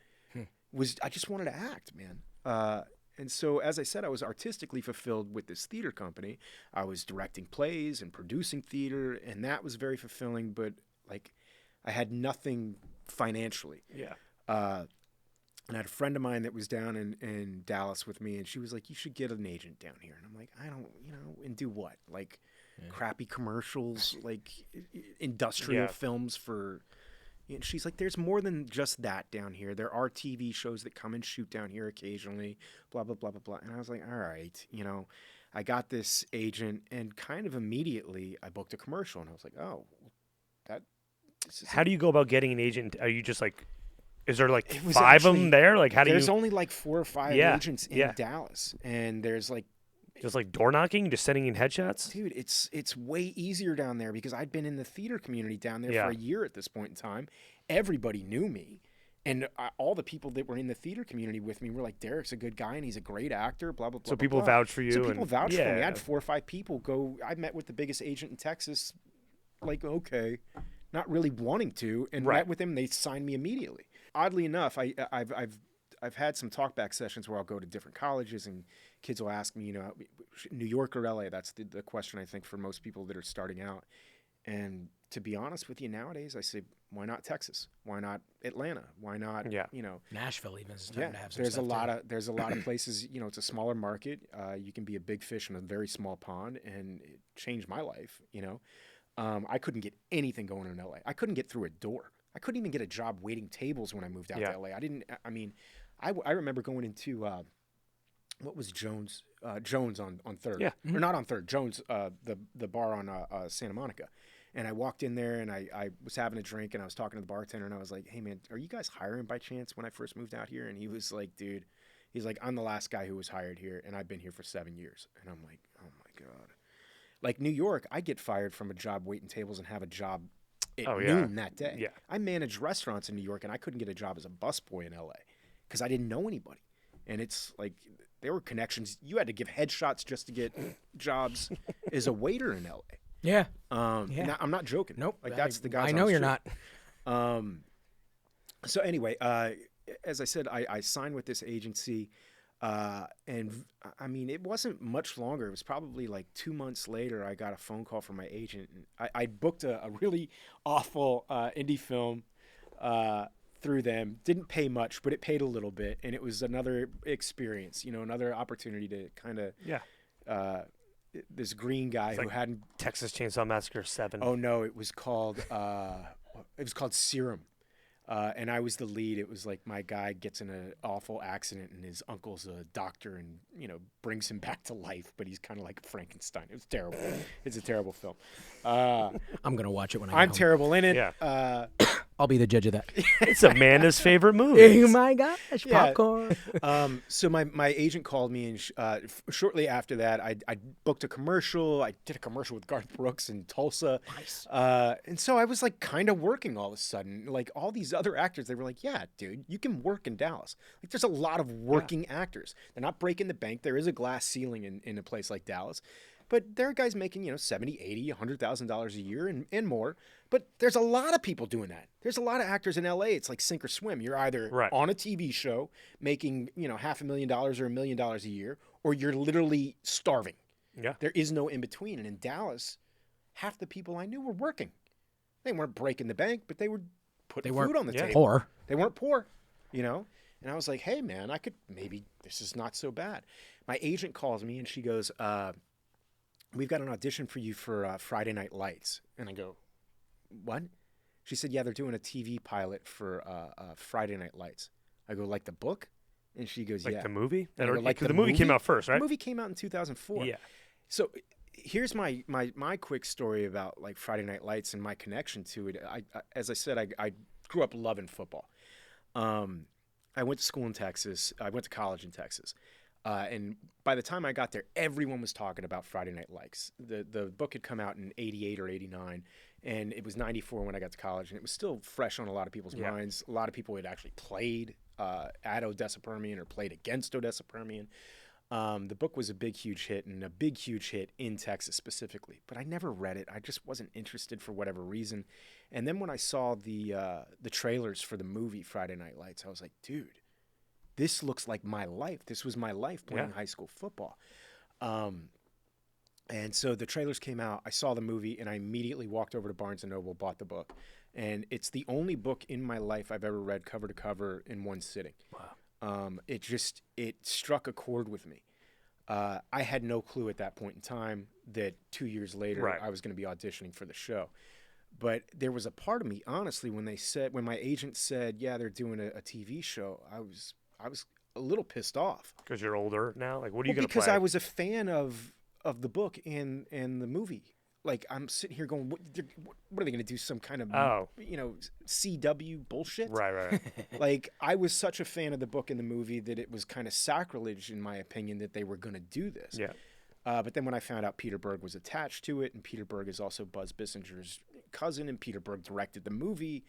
was I just wanted to act, man. And so, as I said, I was artistically fulfilled with this theater company. I was directing plays and producing theater, and that was very fulfilling, but like I had nothing financially. Yeah. And I had a friend of mine that was down in Dallas with me, and she was like, you should get an agent down here. And I'm like, I don't, and do what? Like crappy commercials, like industrial films for... And she's like, there's more than just that down here. There are TV shows that come and shoot down here occasionally, blah, blah, blah, blah, blah. And I was like, all right, I got this agent, and kind of immediately I booked a commercial, and I was like, oh, How do you go about getting an agent? Are you just like, is there like It was 5 of them actually- there? Like, how do you... There's only like 4 or 5 agents in Dallas, and there's like, Just like door knocking, just sending in headshots? dude, it's way easier down there because I'd been in the theater community down there for a year at this point in time. Everybody knew me. And all the people that were in the theater community with me were like, Derek's a good guy and he's a great actor, blah, blah, blah. So blah, people blah. vouch for you. So people vouched for me. I Yeah. had 4 or 5 people go. I met with the biggest agent in Texas, like, okay, not really wanting to, and met with him. They signed me immediately. Oddly enough, I've had some talkback sessions where I'll go to different colleges and kids will ask me, New York or LA? That's the question, I think, for most people that are starting out. And to be honest with you, nowadays, I say, why not Texas? Why not Atlanta? Why not, Nashville even is starting to have some there's stuff there's a lot of places, it's a smaller market. You can be a big fish in a very small pond, and it changed my life, I couldn't get anything going in LA. I couldn't get through a door. I couldn't even get a job waiting tables when I moved out to LA. I remember going into, what was Jones? Jones on 3rd. Yeah. Or not on 3rd, Jones, the bar on Santa Monica. And I walked in there, and I was having a drink, and I was talking to the bartender, and I was like, hey, man, are you guys hiring by chance when I first moved out here? And he was like, dude, he's like, I'm the last guy who was hired here, and I've been here for 7 years. And I'm like, oh, my God. Like New York, I get fired from a job waiting tables and have a job at noon that day. Yeah. I managed restaurants in New York, and I couldn't get a job as a busboy in L.A. because I didn't know anybody. And it's like there were connections. You had to give headshots just to get jobs as a waiter in L.A. Yeah. I'm not joking. Nope. Like that's the guys. I know you're truth. not. So anyway, as I said, I signed with this agency, and I mean, it wasn't much longer. It was probably like 2 months later. I got a phone call from my agent. And I booked a really awful indie film through them. Didn't pay much, but it paid a little bit, and it was another experience. Another opportunity to kind of this green guy who hadn't Texas Chainsaw Massacre 7. Oh no, it was called Serum. And I was the lead. It was like my guy gets in an awful accident, and his uncle's a doctor, and brings him back to life. But he's kind of like Frankenstein. It was terrible. It's a terrible film. I'm gonna watch it when I'm get home. terrible in it. Yeah. I'll be the judge of that. It's Amanda's favorite movie. Oh my gosh, popcorn. So my agent called me, and shortly after that, I booked a commercial. I did a commercial with Garth Brooks in Tulsa. Nice. And so I was like kind of working all of a sudden. Like all these other actors, they were like, yeah, dude, you can work in Dallas. Like there's a lot of working actors. They're not breaking the bank. There is a glass ceiling in a place like Dallas. But there are guys making, $70, $80, $100,000 a year and more. But there's a lot of people doing that. There's a lot of actors in LA. It's like sink or swim. You're either on a TV show making, $500,000 or $1 million a year, or you're literally starving. Yeah. There is no in between. And in Dallas, half the people I knew were working. They weren't breaking the bank, but they were putting food on the table. Poor. They weren't poor, And I was like, hey, man, this is not so bad. My agent calls me, and she goes, we've got an audition for you for Friday Night Lights. And I go, what? She said, yeah, they're doing a TV pilot for Friday Night Lights. I go, like the book? And she goes, yeah. Like the movie? Like the movie came out first, right? The movie came out in 2004. Yeah. So here's my quick story about like Friday Night Lights and my connection to it. As I said, I grew up loving football. I went to school in Texas. I went to college in Texas. And by the time I got there, everyone was talking about Friday Night Lights. The book had come out in 88 or 89, and it was 94 when I got to college, and it was still fresh on a lot of people's minds. A lot of people had actually played at Odessa Permian or played against Odessa Permian. The book was a big, huge hit, and a big, huge hit in Texas specifically. But I never read it. I just wasn't interested for whatever reason. And then when I saw the trailers for the movie Friday Night Lights, I was like, dude, this looks like my life. This was my life playing high school football. And so the trailers came out. I saw the movie, and I immediately walked over to Barnes & Noble, bought the book. And it's the only book in my life I've ever read cover to cover in one sitting. Wow. It struck a chord with me. I had no clue at that point in time that 2 years later I was going to be auditioning for the show. But there was a part of me, honestly, when my agent said, yeah, they're doing a TV show, I was a little pissed off. Because you're older now? Like, what are you going to play? Because I was a fan of the book and the movie. Like, I'm sitting here going, what are they going to do? Some kind of, CW bullshit? Right. Like, I was such a fan of the book and the movie that it was kind of sacrilege, in my opinion, that they were going to do this. Yeah. But then when I found out Peter Berg was attached to it, and Peter Berg is also Buzz Bissinger's cousin, and Peter Berg directed the movie,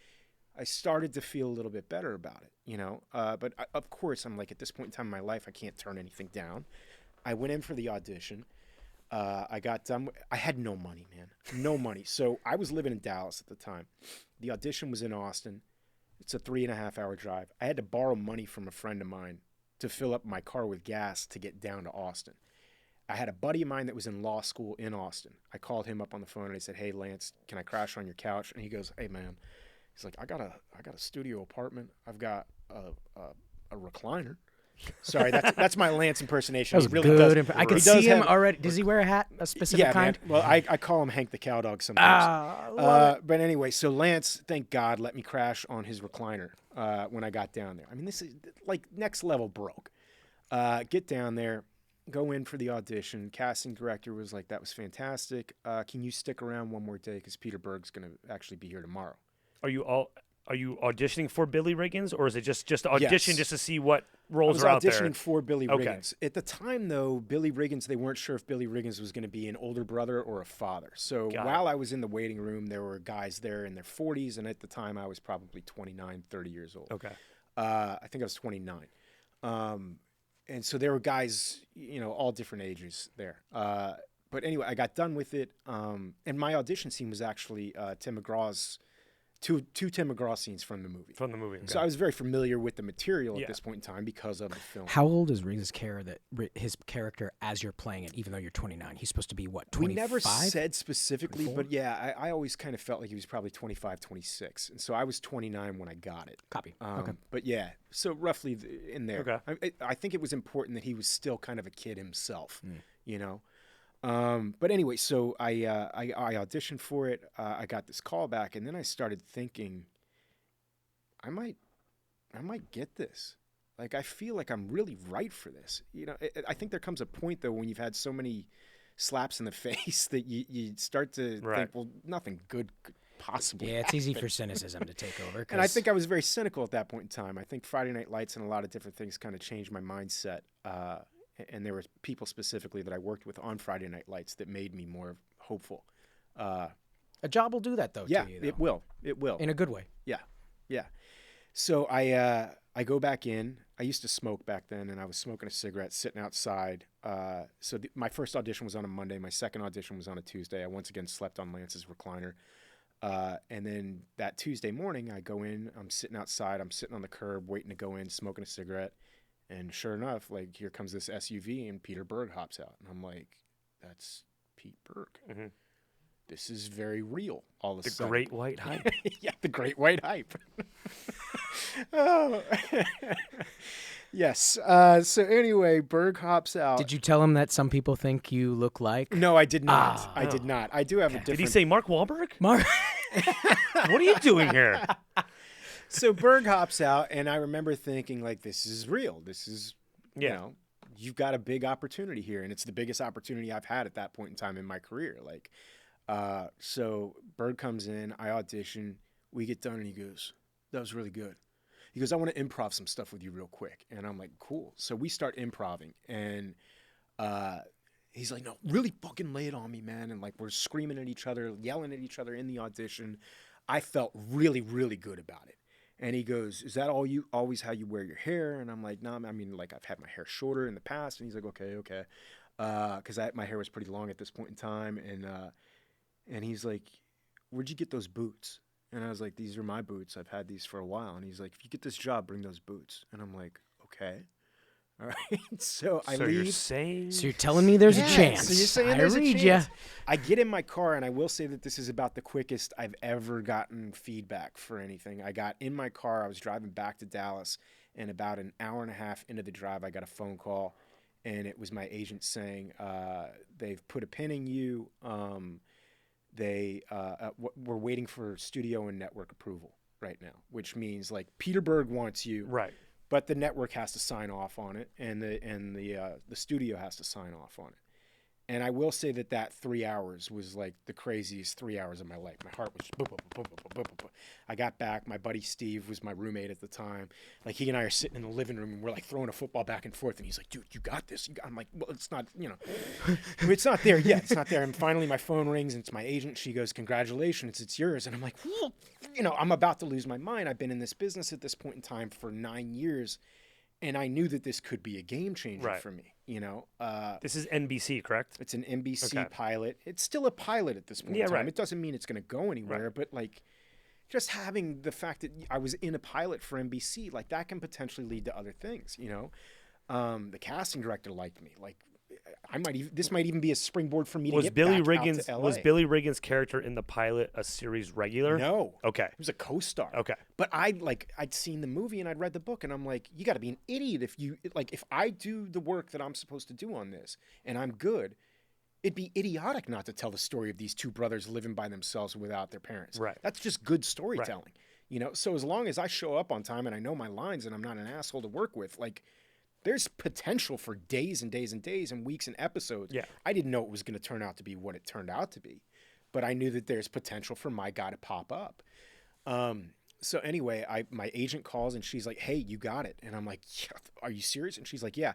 I started to feel a little bit better about it, But of course, I'm like, at this point in time in my life, I can't turn anything down. I went in for the audition. I got done. I had no money, man. No money. So I was living in Dallas at the time. The audition was in Austin. It's a 3.5-hour drive. I had to borrow money from a friend of mine to fill up my car with gas to get down to Austin. I had a buddy of mine that was in law school in Austin. I called him up on the phone and I said, "Hey, Lance, can I crash on your couch?" And he goes, "Hey, man." He's like, I got a studio apartment. I've got a recliner. Sorry, that's my Lance impersonation. That was really good. does, I can see him already. Does he wear a hat, a specific kind? Man. Well, I call him Hank the Cowdog sometimes. But anyway, so Lance, thank God, let me crash on his recliner when I got down there. I mean, this is like next level broke. Get down there, go in for the audition. Casting director was like, "That was fantastic. Can you stick around one more day because Peter Berg's going to actually be here tomorrow." Are you auditioning for Billy Riggins, or is it just audition just to see what roles are out there? I was auditioning for Billy Riggins. At the time, though, Billy Riggins, they weren't sure if Billy Riggins was going to be an older brother or a father. So while I was in the waiting room, there were guys there in their 40s, and at the time, I was probably 29, 30 years old. Okay. I think I was 29. And so there were guys, all different ages there. But anyway, I got done with it, and my audition scene was actually Tim McGraw's two Tim McGraw scenes from the movie. Okay. So I was very familiar with the material at this point in time because of the film. How old is his character as you're playing it, even though you're 29? He's supposed to be, what, 25? We never said specifically, 24? but yeah, I always kind of felt like he was probably 25, 26. And so I was 29 when I got it. Copy. Okay. But yeah, so roughly in there. Okay. I think it was important that he was still kind of a kid himself, But anyway, so I auditioned for it. I got this call back, and then I started thinking, I might get this. Like, I feel like I'm really right for this. I think there comes a point, though, when you've had so many slaps in the face that you start to think, well, nothing good could possibly it's happen. easy for cynicism to take over. And I think I was very cynical at that point in time. I think Friday Night Lights and a lot of different things kind of changed my mindset. And there were people specifically that I worked with on Friday Night Lights that made me more hopeful. A job will do that, though, yeah, to you, though. it will. It will. In a good way. Yeah. So I go back in. I used to smoke back then, and I was smoking a cigarette, sitting outside. So my first audition was on a Monday. My second audition was on a Tuesday. I once again slept on Lance's recliner. And then that Tuesday morning, I go in. I'm sitting outside. I'm sitting on the curb waiting to go in, smoking a cigarette. And sure enough, like, here comes this SUV, and Peter Berg hops out. And I'm like, that's Pete Berg. Mm-hmm. This is very real all of a sudden. The Great White Hype. Yeah, the Great White Hype. Oh. Yes. So anyway, Berg hops out. Did you tell him that some people think you look like? No, I did not. I did not. I do have a different... Did he say Mark Wahlberg? Mark? What are you doing here? So Berg hops out, and I remember thinking, like, this is real. This is, you've got a big opportunity here, and it's the biggest opportunity I've had at that point in time in my career. Like, so Berg comes in, I audition, we get done, and he goes, "That was really good." He goes, "I want to improv some stuff with you real quick." And I'm like, cool. So we start improving, and he's like, "No, really fucking lay it on me, man." And like, we're screaming at each other, yelling at each other in the audition. I felt really, really good about it. And he goes, "Is that always how you wear your hair?" And I'm like, "No, I mean, like I've had my hair shorter in the past." And he's like, "Okay." Because my hair was pretty long at this point in time. And he's like, "Where'd you get those boots?" And I was like, "These are my boots. I've had these for a while." And he's like, "If you get this job, bring those boots." And I'm like, "Okay." All right. So I leave. You're saying? So you're telling me there's a Yeah, chance. So you're saying I there's read a chance. I get in my car, and I will say that this is about the quickest I've ever gotten feedback for anything. I got in my car. I was driving back to Dallas, and about an hour and a half into the drive, I got a phone call, and it was my agent saying, "They've put a pin in you. We're waiting for studio and network approval right now," which means like Peter Berg wants you, Right. but the network has to sign off on it, and the studio has to sign off on it. And I will say that 3 hours was like the craziest 3 hours of my life. My heart was just boop, boop, boop, boop, boop, boop, boop. I got back. My buddy Steve was my roommate at the time. Like he and I are sitting in the living room, and we're like throwing a football back and forth. And he's like, "Dude, you got this." I'm like, "Well, it's not, it's not there yet. It's not there." And finally, my phone rings, and it's my agent. She goes, "Congratulations, it's yours." And I'm like, "Well, I'm about to lose my mind. I've been in this business at this point in time for 9 years. And I knew that this could be a game changer for me, This is NBC, correct? It's an NBC pilot. It's still a pilot at this point in time. Right. It doesn't mean it's going to go anywhere, but like just having the fact that I was in a pilot for NBC, like that can potentially lead to other things, The casting director liked me. Like this might even be a springboard for me to get back out to LA. Was Billy Riggins' character in the pilot a series regular? No. Okay. He was a co-star. Okay. But I'd seen the movie and I'd read the book, and I'm like, you got to be an idiot if I do the work that I'm supposed to do on this and I'm good, it'd be idiotic not to tell the story of these two brothers living by themselves without their parents. Right. That's just good storytelling. So as long as I show up on time and I know my lines and I'm not an asshole to work with, like there's potential for days and days and days and weeks and episodes. Yeah. I didn't know it was going to turn out to be what it turned out to be, but I knew that there's potential for my guy to pop up. So anyway, my agent calls and she's like, "Hey, you got it." And I'm like, "Yeah, are you serious?" And she's like, "Yeah,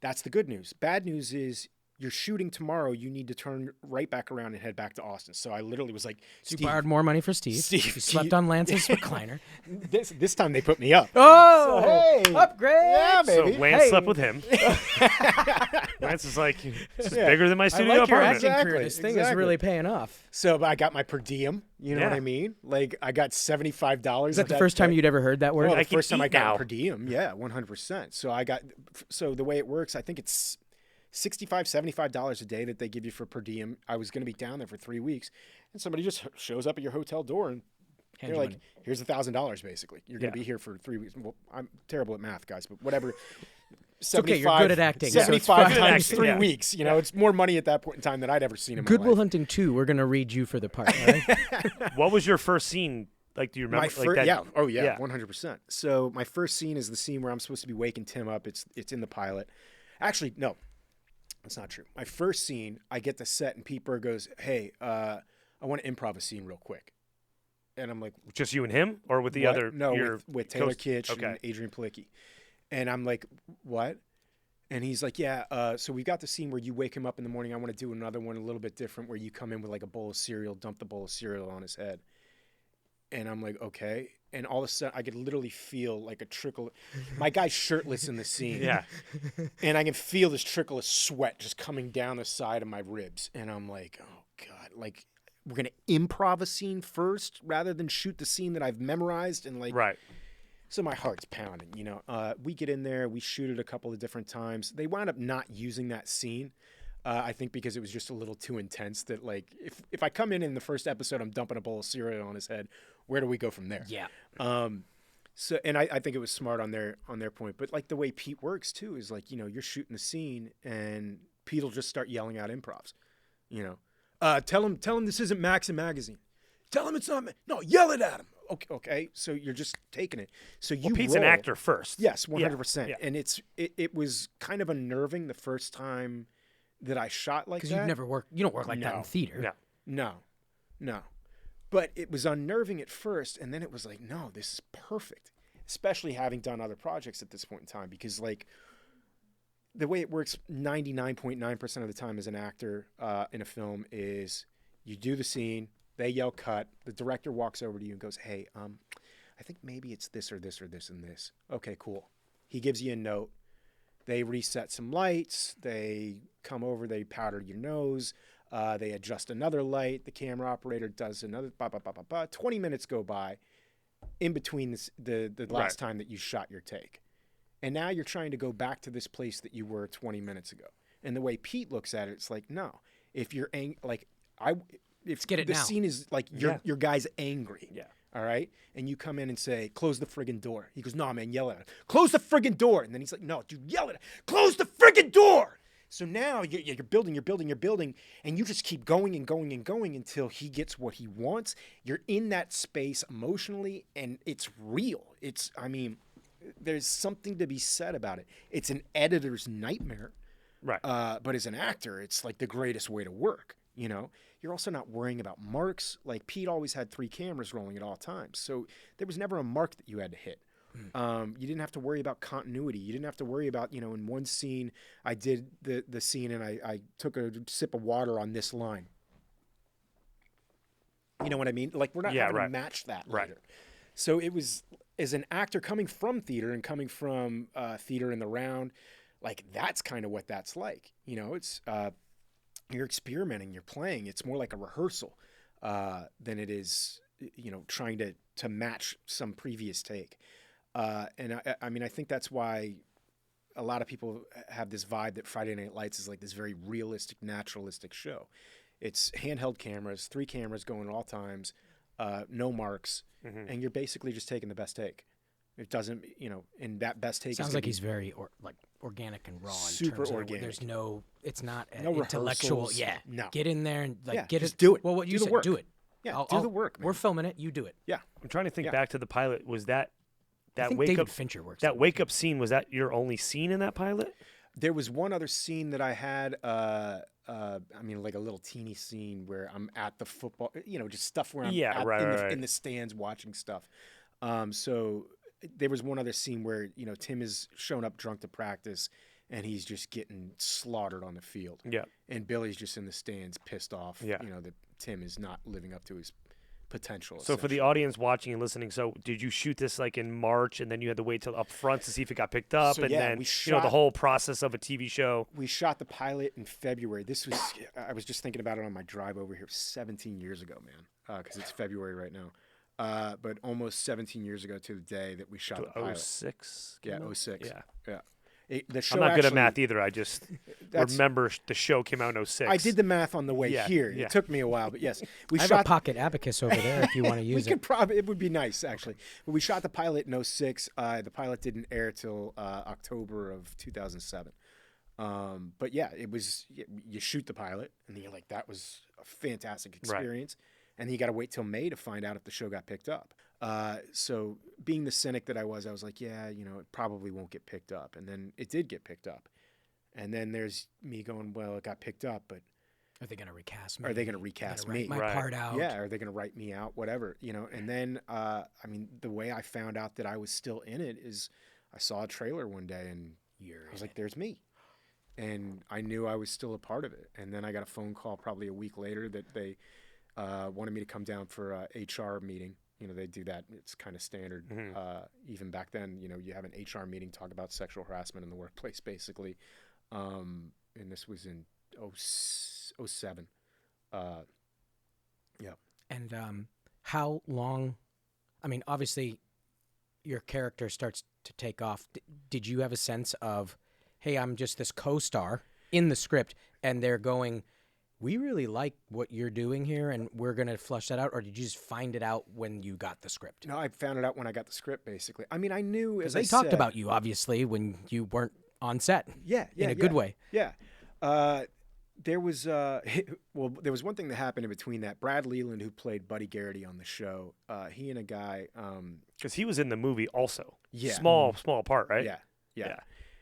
that's the good news. Bad news is you're shooting tomorrow. You need to turn right back around and head back to Austin." So I literally was like, So you borrowed more money for Steve. You slept on Lance's recliner. This time they put me up. Oh, so, hey, upgrade! Yeah, So baby. Lance slept with him. Lance is like, this is bigger than my studio I like your apartment. acting career. This thing is really paying off. So I got my per diem. You know what I mean? Like I got $75. Is that the first time you'd ever heard that word? Well, I the first can time I eat got now. per diem. Yeah, 100%. So the way it works, I think it's $65, $75 a day that they give you for per diem. I was going to be down there for 3 weeks, and somebody just shows up at your hotel door and they're like, "Here's $1,000 basically. You're going to be here for 3 weeks." Well, I'm terrible at math, guys, but whatever. It's okay, you're good at acting. 75 so times acting, 3 yeah. weeks. It's more money at that point in time than I'd ever seen in my Good Will life. Hunting 2, we're going to read you for the part, right? What was your first scene? Like, do you remember? Like that? Yeah. Oh, yeah, 100%. So my first scene is the scene where I'm supposed to be waking Tim up. It's in the pilot. Actually, no, that's not true. My first scene, I get the set, and Pete Berg goes, "Hey, I want to improv a scene real quick." And I'm like, Just you and him, or with the "What?" other? No, with Taylor coast- Kitsch Okay. and Adrian Palicki. And I'm like, "What?" And he's like, "Yeah, so we've got the scene where you wake him up in the morning. I want to do another one a little bit different where you come in with like a bowl of cereal, dump the bowl of cereal on his head." And I'm like, "Okay." And all of a sudden, I could literally feel like a trickle. My guy's shirtless in the scene. Yeah. And I can feel this trickle of sweat just coming down the side of my ribs. And I'm like, "Oh, God. Like, we're going to improv a scene first rather than shoot the scene that I've memorized." And like, Right. So my heart's pounding, We get in there, we shoot it a couple of different times. They wound up not using that scene, I think because it was just a little too intense that, like, if I come in the first episode, I'm dumping a bowl of cereal on his head, where do we go from there? Yeah. So, and I think it was smart on their point. But, like, the way Pete works, too, is, like, you're shooting the scene, and Pete will just start yelling out improvs, Tell him this isn't Maxim Magazine. Tell him it's not. No, yell it at him. Okay. So you're just taking it. So you. Well, Pete's an actor first. Yes, 100%. Yeah. And it was kind of unnerving the first time that I shot like that. Because you don't work like that in theater. Yeah. No. But it was unnerving at first, and then it was like, no, this is perfect. Especially having done other projects at this point in time, because like the way it works 99.9% of the time as an actor in a film is you do the scene, they yell cut, the director walks over to you and goes, "Hey, I think maybe it's this or this or this and this. Okay, cool. He gives you a note. They reset some lights. They come over. They powder your nose. They adjust another light. The camera operator does another. 20 minutes go by in between the last time that you shot your take. And now you're trying to go back to this place that you were 20 minutes ago. And the way Pete looks at it, it's like, no. If you're if get it the now. scene is like your guy's angry. Yeah. All right. And you come in and say, close the friggin' door. He goes, no, man, yell at him. Close the friggin' door. And then he's like, no, dude, yell at him. Close the friggin' door. So now you're building, and you just keep going and going and going until he gets what he wants. You're in that space emotionally, and it's real. There's something to be said about it. It's an editor's nightmare. Right. But as an actor, it's like the greatest way to work. You know, you're also not worrying about marks. Like Pete always had 3 cameras rolling at all times. So there was never a mark that you had to hit. You didn't have to worry about continuity. You didn't have to worry about, in one scene, I did the scene and I took a sip of water on this line. You know what I mean? Like we're not having to match that later. So it was, as an actor coming from theater and coming from theater in the round, like that's kind of what that's like. It's you're experimenting, you're playing. It's more like a rehearsal than it is, trying to match some previous take. And I think that's why a lot of people have this vibe that Friday Night Lights is like this very realistic, naturalistic show. It's handheld cameras, 3 cameras going at all times, no marks, and you're basically just taking the best take. It doesn't, and that best take sounds like he's very organic and raw. Super in terms organic. Of there's no, it's not no intellectual. rehearsals. Yeah, no. Get in there and just do it. Well, what you do the said, work. do it. Yeah, do the work, man. We're filming it. You do it. Yeah, I'm trying to think back to the pilot. Was that I think wake David up Fincher works. that wake up scene? Was that your only scene in that pilot? there was one other scene that I had. Like a little teeny scene where I'm at the football, just stuff where I'm in the stands watching stuff. So there was one other scene where, Tim is shown up drunk to practice and he's just getting slaughtered on the field. Yeah. And Billy's just in the stands pissed off, Yeah. That Tim is not living up to his potential. So for the audience watching and listening, so did you shoot this like in March and then you had to wait till up front to see if it got picked up? So, and yeah, then, we the whole process of a TV show. We shot the pilot in February. I was just thinking about it on my drive over here 17 years ago, man, because it's February right now. But almost 17 years ago to the day that we shot the pilot. 06? Yeah, 06. Yeah. The show I'm not good at actually- math either. I just remember the show came out in 06. I did the math on the way here. Yeah. It took me a while, but yes, we I have shot a pocket abacus over there if you want to use it. It would be nice actually. But we shot the pilot in 06. The pilot didn't air till October of 2007. But yeah, it was. You shoot the pilot, and then you're like, that was a fantastic experience. And then you got to wait till May to find out if the show got picked up. So being the cynic that I was like, yeah, it probably won't get picked up. And then it did get picked up. And then there's me going, well, it got picked up, but Are they going to recast me? are they going to recast me? My part out. Yeah, are they going to write me out? Whatever, And then, the way I found out that I was still in it is I saw a trailer one day and I was like, there's me. And I knew I was still a part of it. And then I got a phone call probably a week later that they wanted me to come down for a HR meeting. They do that. It's kind of standard. Even back then, you have an HR meeting, talk about sexual harassment in the workplace, basically. And this was in 07. Yeah. And how long? Obviously, your character starts to take off. Did you have a sense of, hey, I'm just this co-star in the script, and they're going, we really like what you're doing here, and we're going to flush that out? Or did you just find it out when you got the script? No, I found it out when I got the script, basically. I knew, as they talked about you, obviously, when you weren't on set. Yeah. In a good way. Yeah. There was there was one thing that happened in between that. Brad Leland, who played Buddy Garrity on the show, he and a guy, because he was in the movie also. Yeah. Small part, right? Yeah.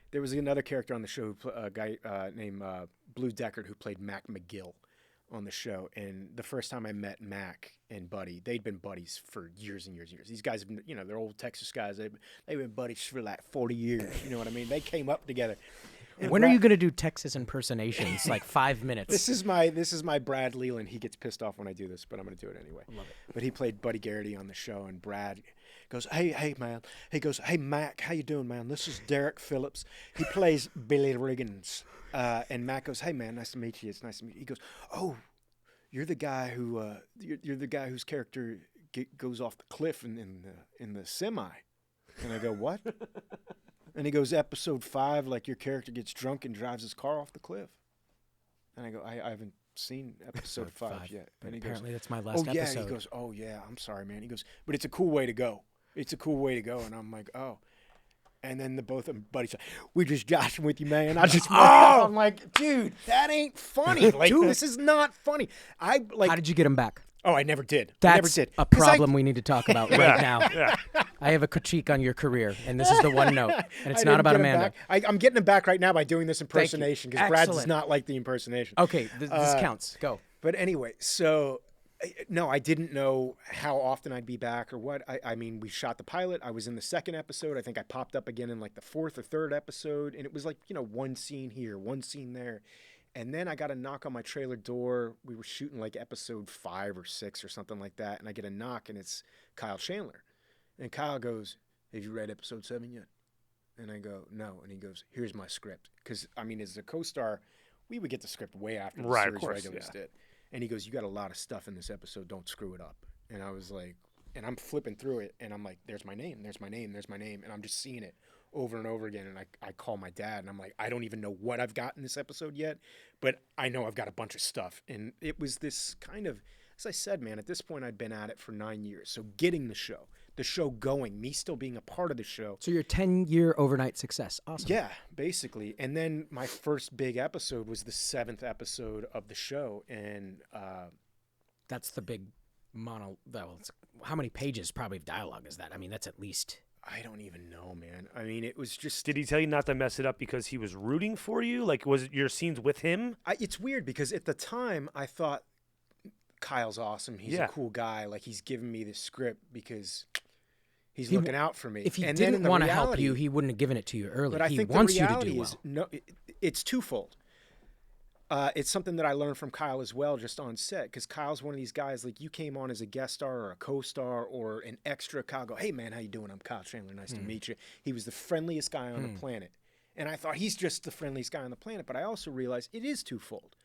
There was another character on the show, a guy named Blue Deckard, who played Mac McGill on the show. And the first time I met Mac and Buddy, they'd been buddies for years and years and years. These guys have been, they're old Texas guys. They've been buddies for like 40 years. You know what I mean? They came up together. And when are you going to do Texas impersonations? Like 5 minutes. This is my Brad Leland. He gets pissed off when I do this, but I'm going to do it anyway. Love it. But he played Buddy Garrity on the show, and Brad Goes, hey, man. He goes, hey, Mac, how you doing, man? This is Derek Phillips. He plays Billy Riggins. And Mac goes, hey, man, nice to meet you. It's nice to meet you. He goes, oh, you're the guy who you're the guy whose character goes off the cliff in the semi. And I go, what? And he goes, episode 5, like your character gets drunk and drives his car off the cliff. And I go, I haven't seen episode 5 yet. And he Apparently goes, that's my last oh, yeah. episode. He goes, oh, yeah, I'm sorry, man. He goes, but it's a cool way to go. It's a cool way to go. And I'm like, oh. And then the both of them buddies, we just joshing with you, man. I just, I'm like, dude, that ain't funny. Like, this is not funny. How did you get him back? Oh, I never did. That's I never did. a problem we need to talk about right now. Yeah. I have a critique on your career, and this is the one note. And it's I not didn't about get him Amanda. back. I'm getting him back right now by doing this impersonation because Brad does Excellent. not like the impersonation. Okay, this counts. Go. But anyway, so no, I didn't know how often I'd be back or what. I mean, we shot the pilot. I was in the 2nd episode. I think I popped up again in like the 4th or 3rd episode. And it was like, one scene here, one scene there. And then I got a knock on my trailer door. We were shooting like episode 5 or 6 or something like that. And I get a knock and it's Kyle Chandler. And Kyle goes, have you read episode 7 yet? And I go, no. And he goes, here's my script. Because, I mean, as a co-star, we would get the script way after the series regulars did. And he goes, you got a lot of stuff in this episode. Don't screw it up. And I was like, and I'm flipping through it. And I'm like, there's my name. There's my name. There's my name. And I'm just seeing it over and over again. And I call my dad. And I'm like, I don't even know what I've got in this episode yet. But I know I've got a bunch of stuff. And it was this kind of, as I said, man, at this point, I'd been at it for 9 years. So getting the show going, me still being a part of the show. So your 10-year overnight success. Awesome. Yeah, basically. And then my first big episode was the 7th episode of the show. And that's the big well, how many pages probably of dialogue is that? I mean, that's at least... I don't even know, man. I mean, it was just... Did he tell you not to mess it up because he was rooting for you? Like, was it your scenes with him? It's weird because at the time I thought Kyle's awesome. He's a cool guy. Like, he's giving me this script because he's looking out for me. If he and didn't want to help you, he wouldn't have given it to you early. But I he think wants the reality you to do is well. it's twofold. It's something that I learned from Kyle as well, just on set, because Kyle's one of these guys, like, you came on as a guest star or a co-star or an extra. Kyle go, hey, man, how you doing? I'm Kyle Chandler. Nice to meet you. He was the friendliest guy on the planet. And I thought he's just the friendliest guy on the planet. But I also realized it is twofold.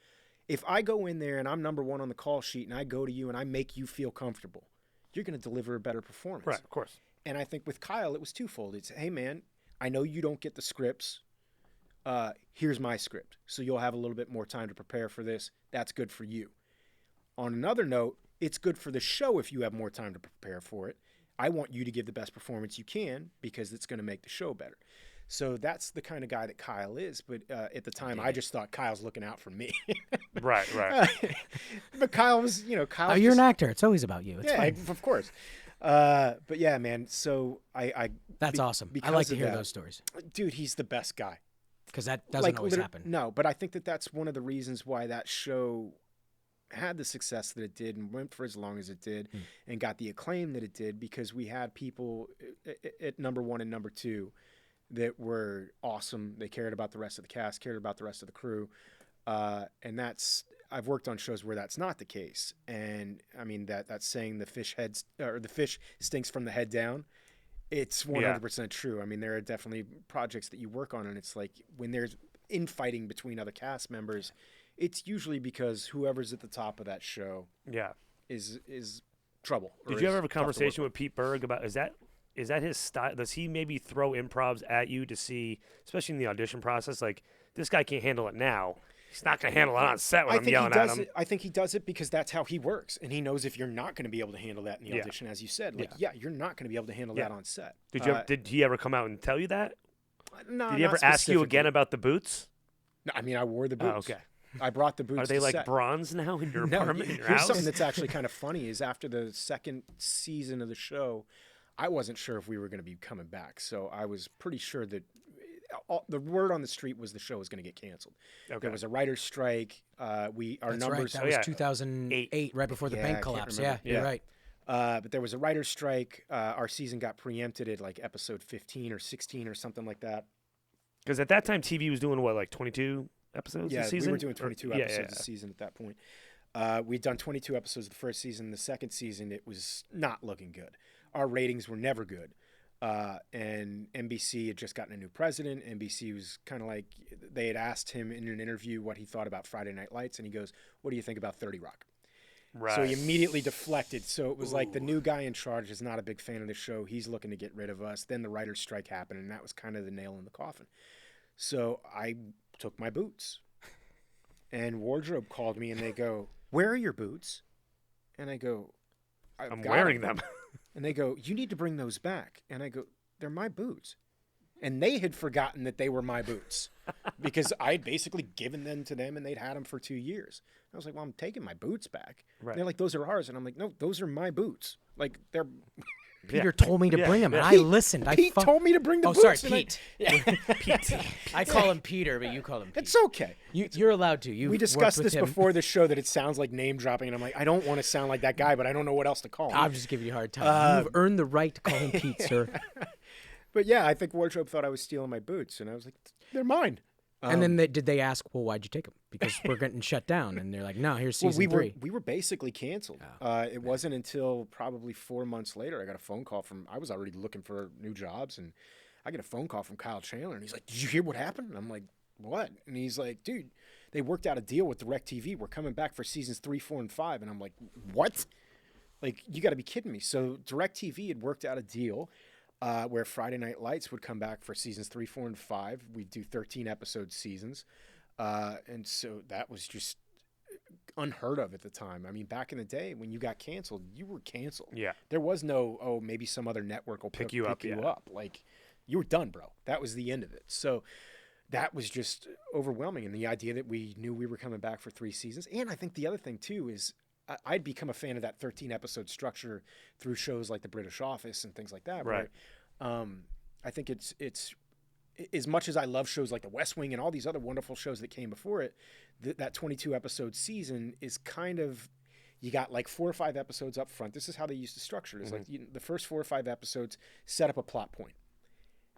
If I go in there and I'm number 1 on the call sheet and I go to you and I make you feel comfortable, you're going to deliver a better performance. Right, of course. And I think with Kyle, it was twofold. It's, hey, man, I know you don't get the scripts. Here's my script. So you'll have a little bit more time to prepare for this. That's good for you. On another note, it's good for the show if you have more time to prepare for it. I want you to give the best performance you can because it's going to make the show better. So that's the kind of guy that Kyle is. But at the time, I just thought Kyle's looking out for me. Right. But Kyle was, Kyle. You're an actor. It's always about you. It's fine. Of course. But yeah, man. So That's awesome. I like to hear those stories. Dude, he's the best guy. Because that doesn't always happen. No, but I think that's one of the reasons why that show had the success that it did and went for as long as it did and got the acclaim that it did, because we had people at number 1 and number 2 that were awesome. They cared about the rest of the cast, cared about the rest of the crew. And I've worked on shows where that's not the case. And I mean, that saying the fish stinks from the head down. It's 100% true. I mean, there are definitely projects that you work on, and it's like when there's infighting between other cast members, it's usually because whoever's at the top of that show is trouble. Did you ever have a conversation with Pete Berg about is that his style? Does he maybe throw improvs at you to see, especially in the audition process, like this guy can't handle it now? He's not going to handle it on set when I'm yelling at him. I think he does it because that's how he works. And he knows if you're not going to be able to handle that in the audition, as you said. Like, you're not going to be able to handle that on set. Did he ever come out and tell you that? No, Did he ever ask you again about the boots? No, I mean, I wore the boots. Oh, okay. I brought the boots. Are they to like set. bronze now in your apartment, in your here's house? Something that's actually kind of funny is after the 2nd season of the show, I wasn't sure if we were going to be coming back. So I was pretty sure that the word on the street was the show was going to get canceled. Okay. There was a writer's strike. Our That's numbers. Right. That was 2008, right before the bank collapse. Yeah, you're right. But there was a writer's strike. Our season got preempted at like episode 15 or 16 or something like that. Because at that time, TV was doing what, like 22 episodes a season? We were doing 22 episodes a season at that point. We'd done 22 episodes the first season. The second season, it was not looking good. our ratings were never good. And NBC had just gotten a new president. NBC was kind of like, they had asked him in an interview what he thought about Friday Night Lights, and he goes, "What do you think about 30 Rock?" Right. So he immediately deflected. So it was like the new guy in charge is not a big fan of the show. He's looking to get rid of us. Then the writer's strike happened, and that was kind of the nail in the coffin. So I took my boots. And wardrobe called me, and they go, "Where are your boots?" And I go, I'm wearing them. And they go, "You need to bring those back." And I go, "They're my boots." And they had forgotten that they were my boots because I'd basically given them to them, and they'd had them for 2 years. I was like, "Well, I'm taking my boots back." Right. They're like, "Those are ours." And I'm like, "No, those are my boots. Like, they're..." Peter told me to bring him, and I listened. Pete told me to bring the Oh, boots. sorry, and Pete. Pete. I call him Peter, but you call him Pete. It's okay. You're allowed to. We discussed this before the show that it sounds like name dropping, and I'm like, I don't want to sound like that guy, but I don't know what else to call him. I'm just giving you a hard time. You've earned the right to call him Pete, sir. But yeah, I think wardrobe thought I was stealing my boots, and I was like, "They're mine." And then did they ask, "Well, why'd you take them?" Because we're getting shut down, and they're like, "No, here's season 3." We were basically canceled. It wasn't until probably 4 months later I got a phone call from. I was already looking for new jobs, and I get a phone call from Kyle Chandler, and he's like, "Did you hear what happened?" And I'm like, "What?" And he's like, "Dude, they worked out a deal with DirecTV. We're coming back for seasons 3, 4, and 5." And I'm like, "What? Like, you got to be kidding me!" So DirecTV had worked out a deal where Friday Night Lights would come back for seasons 3, 4, and 5. We'd do 13 episode seasons. And so that was just unheard of at the time. I mean, back in the day when you got canceled, you were canceled. Yeah. There was no, "Oh, maybe some other network will pick you up. Like, you were done, bro. That was the end of it. So that was just overwhelming. And the idea that we knew we were coming back for 3 seasons. And I think the other thing, too, is I'd become a fan of that 13 episode structure through shows like The British Office and things like that. Right. I think it's as much as I love shows like The West Wing and all these other wonderful shows that came before it, that 22 episode season is kind of, you got like 4 or 5 episodes up front. This is how they used to structure it. It's like the first 4 or 5 episodes set up a plot point.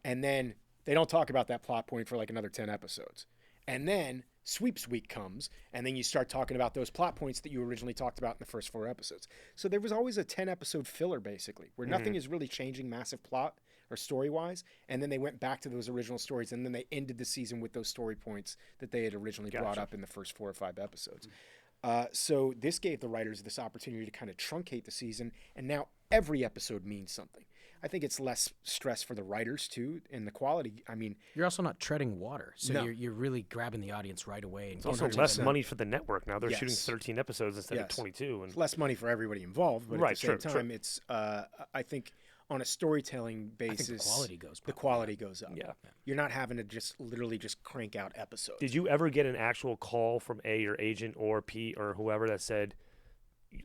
And then they don't talk about that plot point for like another 10 episodes. And then sweeps week comes, and then you start talking about those plot points that you originally talked about in the first 4 episodes. So there was always a 10 episode filler, basically, where nothing is really changing massive plot or story-wise, and then they went back to those original stories, and then they ended the season with those story points that they had originally brought up in the first 4 or 5 episodes. So this gave the writers this opportunity to kind of truncate the season, and now every episode means something. I think it's less stress for the writers, too, and the quality. I mean, You're also not treading water, so No. you're really grabbing the audience right away. And It's also 100%. less money for the network now. They're shooting Yes. 13 episodes instead of Yes. 22. And it's less money for everybody involved, but Right, at the same true, time, it's I think on a storytelling basis, the quality goes the probably quality goes up. Yeah. You're not having to just literally just crank out episodes. did you ever get an actual call from your agent or Pete or whoever that said,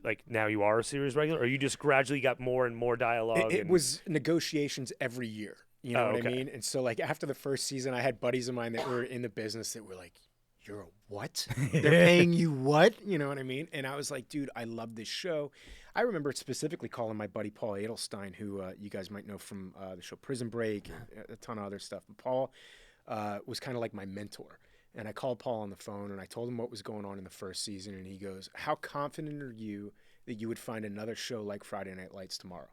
like, now you are a series regular, or you just gradually got more and more dialogue? It was negotiations every year. You know what okay. I mean? And so, like, after the first season, I had buddies of mine that were in the business that were like, "You're a what? They're paying you what?" You know what I mean? And I was like, "Dude, I love this show." I remember specifically calling my buddy Paul Adelstein, who you guys might know from the show Prison Break and a ton of other stuff. But Paul was kind of like my mentor. And I called Paul on the phone, and I told him what was going on in the first season. And he goes, "How confident are you that you would find another show like Friday Night Lights tomorrow?"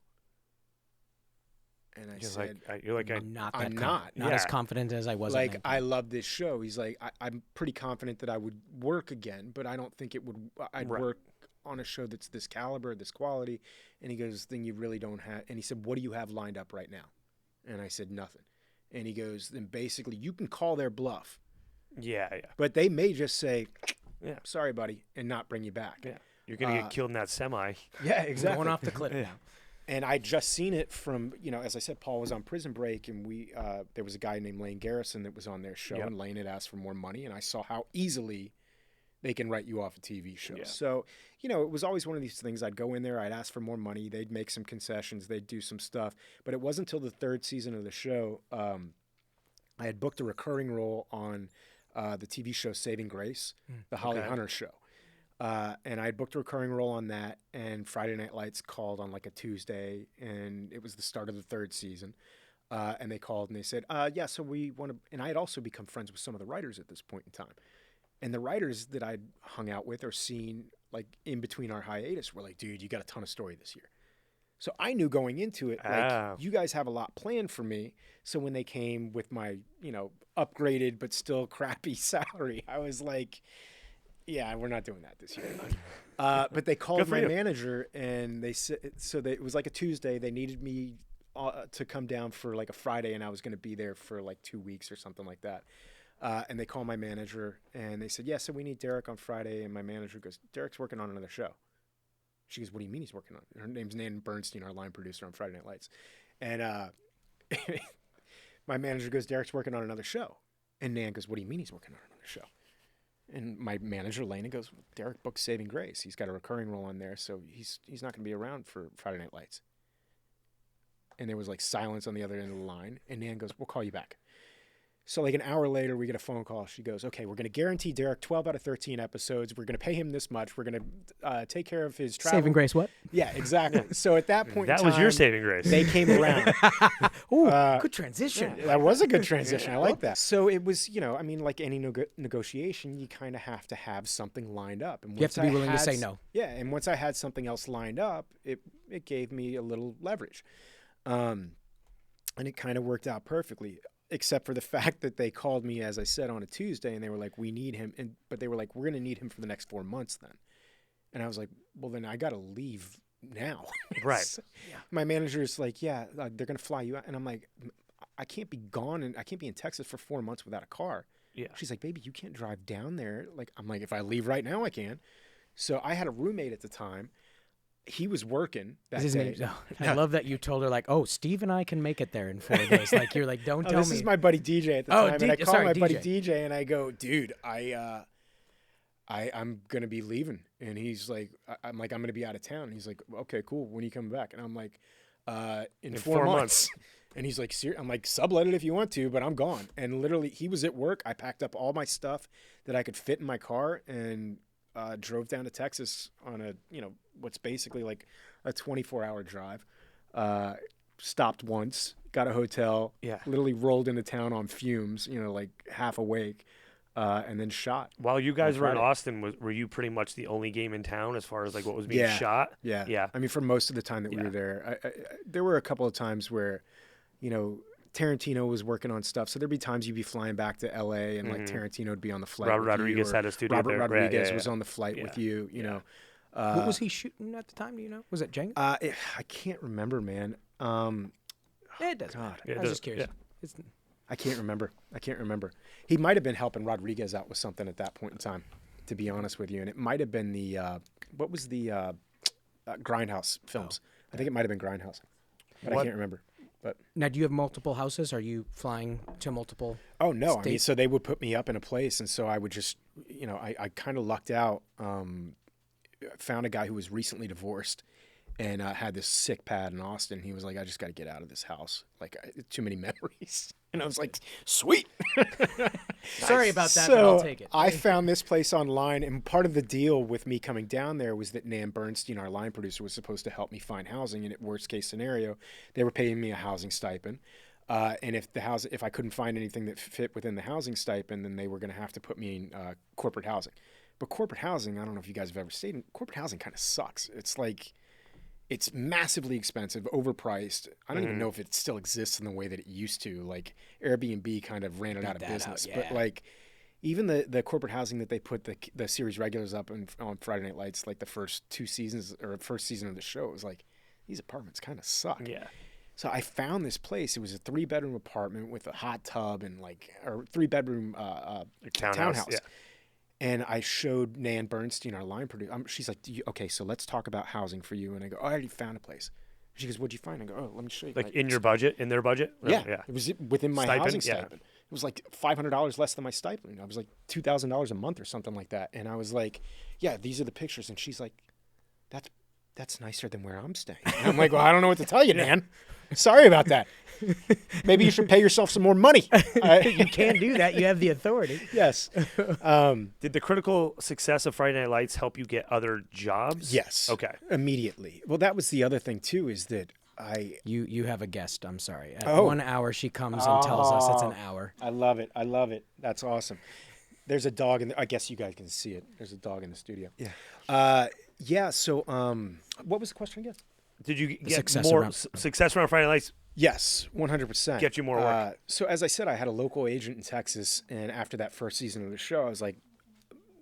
And I said, I'm not that I'm not. not as confident as I was. like, at I love this show. He's like, I'm pretty confident that I would work again, but I don't think I'd Right. work on a show that's this caliber, this quality. And he goes, "Then you really don't have," and he said, "What do you have lined up right now?" And I said, "Nothing." And he goes, "Then basically you can call their bluff, yeah. but they may just say, Yeah. sorry, buddy," and not bring you back. Yeah. You're going to get killed in that semi. Yeah, exactly. Going off the cliff. Yeah. And I just seen it from, as I said, Paul was on Prison Break, and there was a guy named Lane Garrison that was on their show, and Lane had asked for more money, and I saw how easily they can write you off a TV show. Yeah. So, it was always one of these things. I'd go in there, I'd ask for more money, they'd make some concessions, they'd do some stuff. But it wasn't until the 3rd season of the show, I had booked a recurring role on the TV show Saving Grace, the Holly Hunter show. And I had booked a recurring role on that, and Friday Night Lights called on like a Tuesday, and it was the start of the 3rd season. And they called and they said, yeah, so we want to, and I had also become friends with some of the writers at this point in time. And the writers that I'd hung out with or seen like in between our hiatus were like, "Dude, you got a ton of story this year." So I knew going into it, like, Oh. you guys have a lot planned for me. So when they came with my, upgraded but still crappy salary, I was like, yeah, we're not doing that this year. But they called for my you. manager, and they said, it was like a Tuesday. They needed me to come down for like a Friday, and I was going to be there for like 2 weeks or something like that. And they called my manager, and they said, yeah, so we need Derek on Friday. And my manager goes, Derek's working on another show. She goes, what do you mean he's working on it? Her name's Nan Bernstein, our line producer on Friday Night Lights. And my manager goes, Derek's working on another show. And Nan goes, what do you mean he's working on another show? And my manager, Lena, goes, Derek booked Saving Grace. He's got a recurring role on there, so he's not going to be around for Friday Night Lights. And there was like silence on the other end of the line. And Nan goes, we'll call you back. So like an hour later, we get a phone call. She goes, okay, we're going to guarantee Derek 12 out of 13 episodes. We're going to pay him this much. We're going to take care of his travel. Saving Grace, what? Yeah, exactly. So at that point That in was your time, saving grace. they came around. Ooh, good transition. That was a good transition. I like that. So it was, like any negotiation, you kind of have to have something lined up. And You have to be once I willing to had say no. Yeah, and once I had something else lined up, it gave me a little leverage. And it kind of worked out perfectly, except for the fact that they called me, as I said, on a Tuesday, and they were like, we need him. But they were like, we're going to need him for the next 4 months then. And I was like, well, then I got to leave now. Right. So my manager's like, yeah, they're going to fly you out. And I'm like, I can't be gone, and I can't be in Texas for 4 months without a car. Yeah. She's like, baby, you can't drive down there. Like, I'm like, if I leave right now, I can. So I had a roommate at the time. He was working that Is his day. name? Oh, I love that you told her, like, oh, Steve and I can make it there in 4 days. Like, you're like, don't tell This me. is my buddy DJ at the Oh, time, and I call sorry, my buddy DJ. DJ, and I go, dude, I'm gonna be leaving, and he's like, I'm gonna be out of town. And he's like, okay, cool. When are you coming back? And I'm like, in 4 months. And he's like, I'm like, sublet it if you want to, but I'm gone. And literally, he was at work. I packed up all my stuff that I could fit in my car and drove down to Texas on a, what's basically like a 24-hour drive. Stopped once, got a hotel, literally rolled into town on fumes, like half awake, and then shot. While you guys were in Friday. Austin, were you pretty much the only game in town as far as like what was being Yeah. shot? Yeah. Yeah. I mean, for most of the time that we were there, there were a couple of times where, Tarantino was working on stuff. So there'd be times you'd be flying back to LA and like Tarantino would be on the flight. Robert with Rodriguez you, or had a studio Robert there. Rodriguez Yeah. was on the flight with you, know. What was he shooting at the time? Do you know? Was it Django? I can't remember, man. It doesn't matter. Yeah, it I was does- just curious. yeah. It's, I can't remember. He might have been helping Rodriguez out with something at that point in time, to be honest with you. And it might have been the, what was the Grindhouse films? I think it might have been Grindhouse, but I can't remember. But now, do you have multiple houses? Are you flying to multiple? oh no, I mean, states? so they would put me up in a place, and so I would just, I kind of lucked out. Found a guy who was recently divorced, and had this sick pad in Austin. He was like, I just got to get out of this house. Like, too many memories. And I was like, sweet. Sorry about that, So but I'll take it. I found this place online, and part of the deal with me coming down there was that Nan Bernstein, our line producer, was supposed to help me find housing. And at worst case scenario, they were paying me a housing stipend. And if I couldn't find anything that fit within the housing stipend, then they were going to have to put me in corporate housing. But corporate housing, I don't know if you guys have ever stayed in, corporate housing kind of sucks. It's like, it's massively expensive, overpriced. I don't even know if it still exists in the way that it used to. Like, Airbnb kind of ran it out of business. yeah. But like, even the corporate housing that they put the series regulars up on Friday Night Lights, like the first 2 seasons or first season of the show, it was like, these apartments kind of suck. Yeah. So I found this place. It was a 3-bedroom apartment with a hot tub and or 3-bedroom townhouse. Yeah. And I showed Nan Bernstein, our line producer. She's like, okay, so let's talk about housing for you. And I go, oh, I already found a place. She goes, what'd you find? I go, oh, let me show you. Like in your budget, in their budget? Yeah, Yeah. it was within my Stipend? housing Yeah. stipend. It was like $500 less than my stipend. I was like $2,000 a month or something like that. And I was like, yeah, these are the pictures. And she's like, that's nicer than where I'm staying. And I'm like, well, I don't know what to tell you, Nan. Sorry about that. Maybe you should pay yourself some more money. You can do that. You have the authority. Yes. Did the critical success of Friday Night Lights help you get other jobs? Yes. Okay. Immediately. Well, that was the other thing too, is that You have a guest. I'm sorry. At Oh. 1 hour, she comes and tells us it's an hour. I love it. I love it. That's awesome. There's a dog in the, I guess you guys can see it. There's a dog in the studio. Yeah. So, what was the question again? Did you get success more around- success around Friday nights? Yes, 100%. Get you more work. So as I said, I had a local agent in Texas, and after that first season of the show, I was like,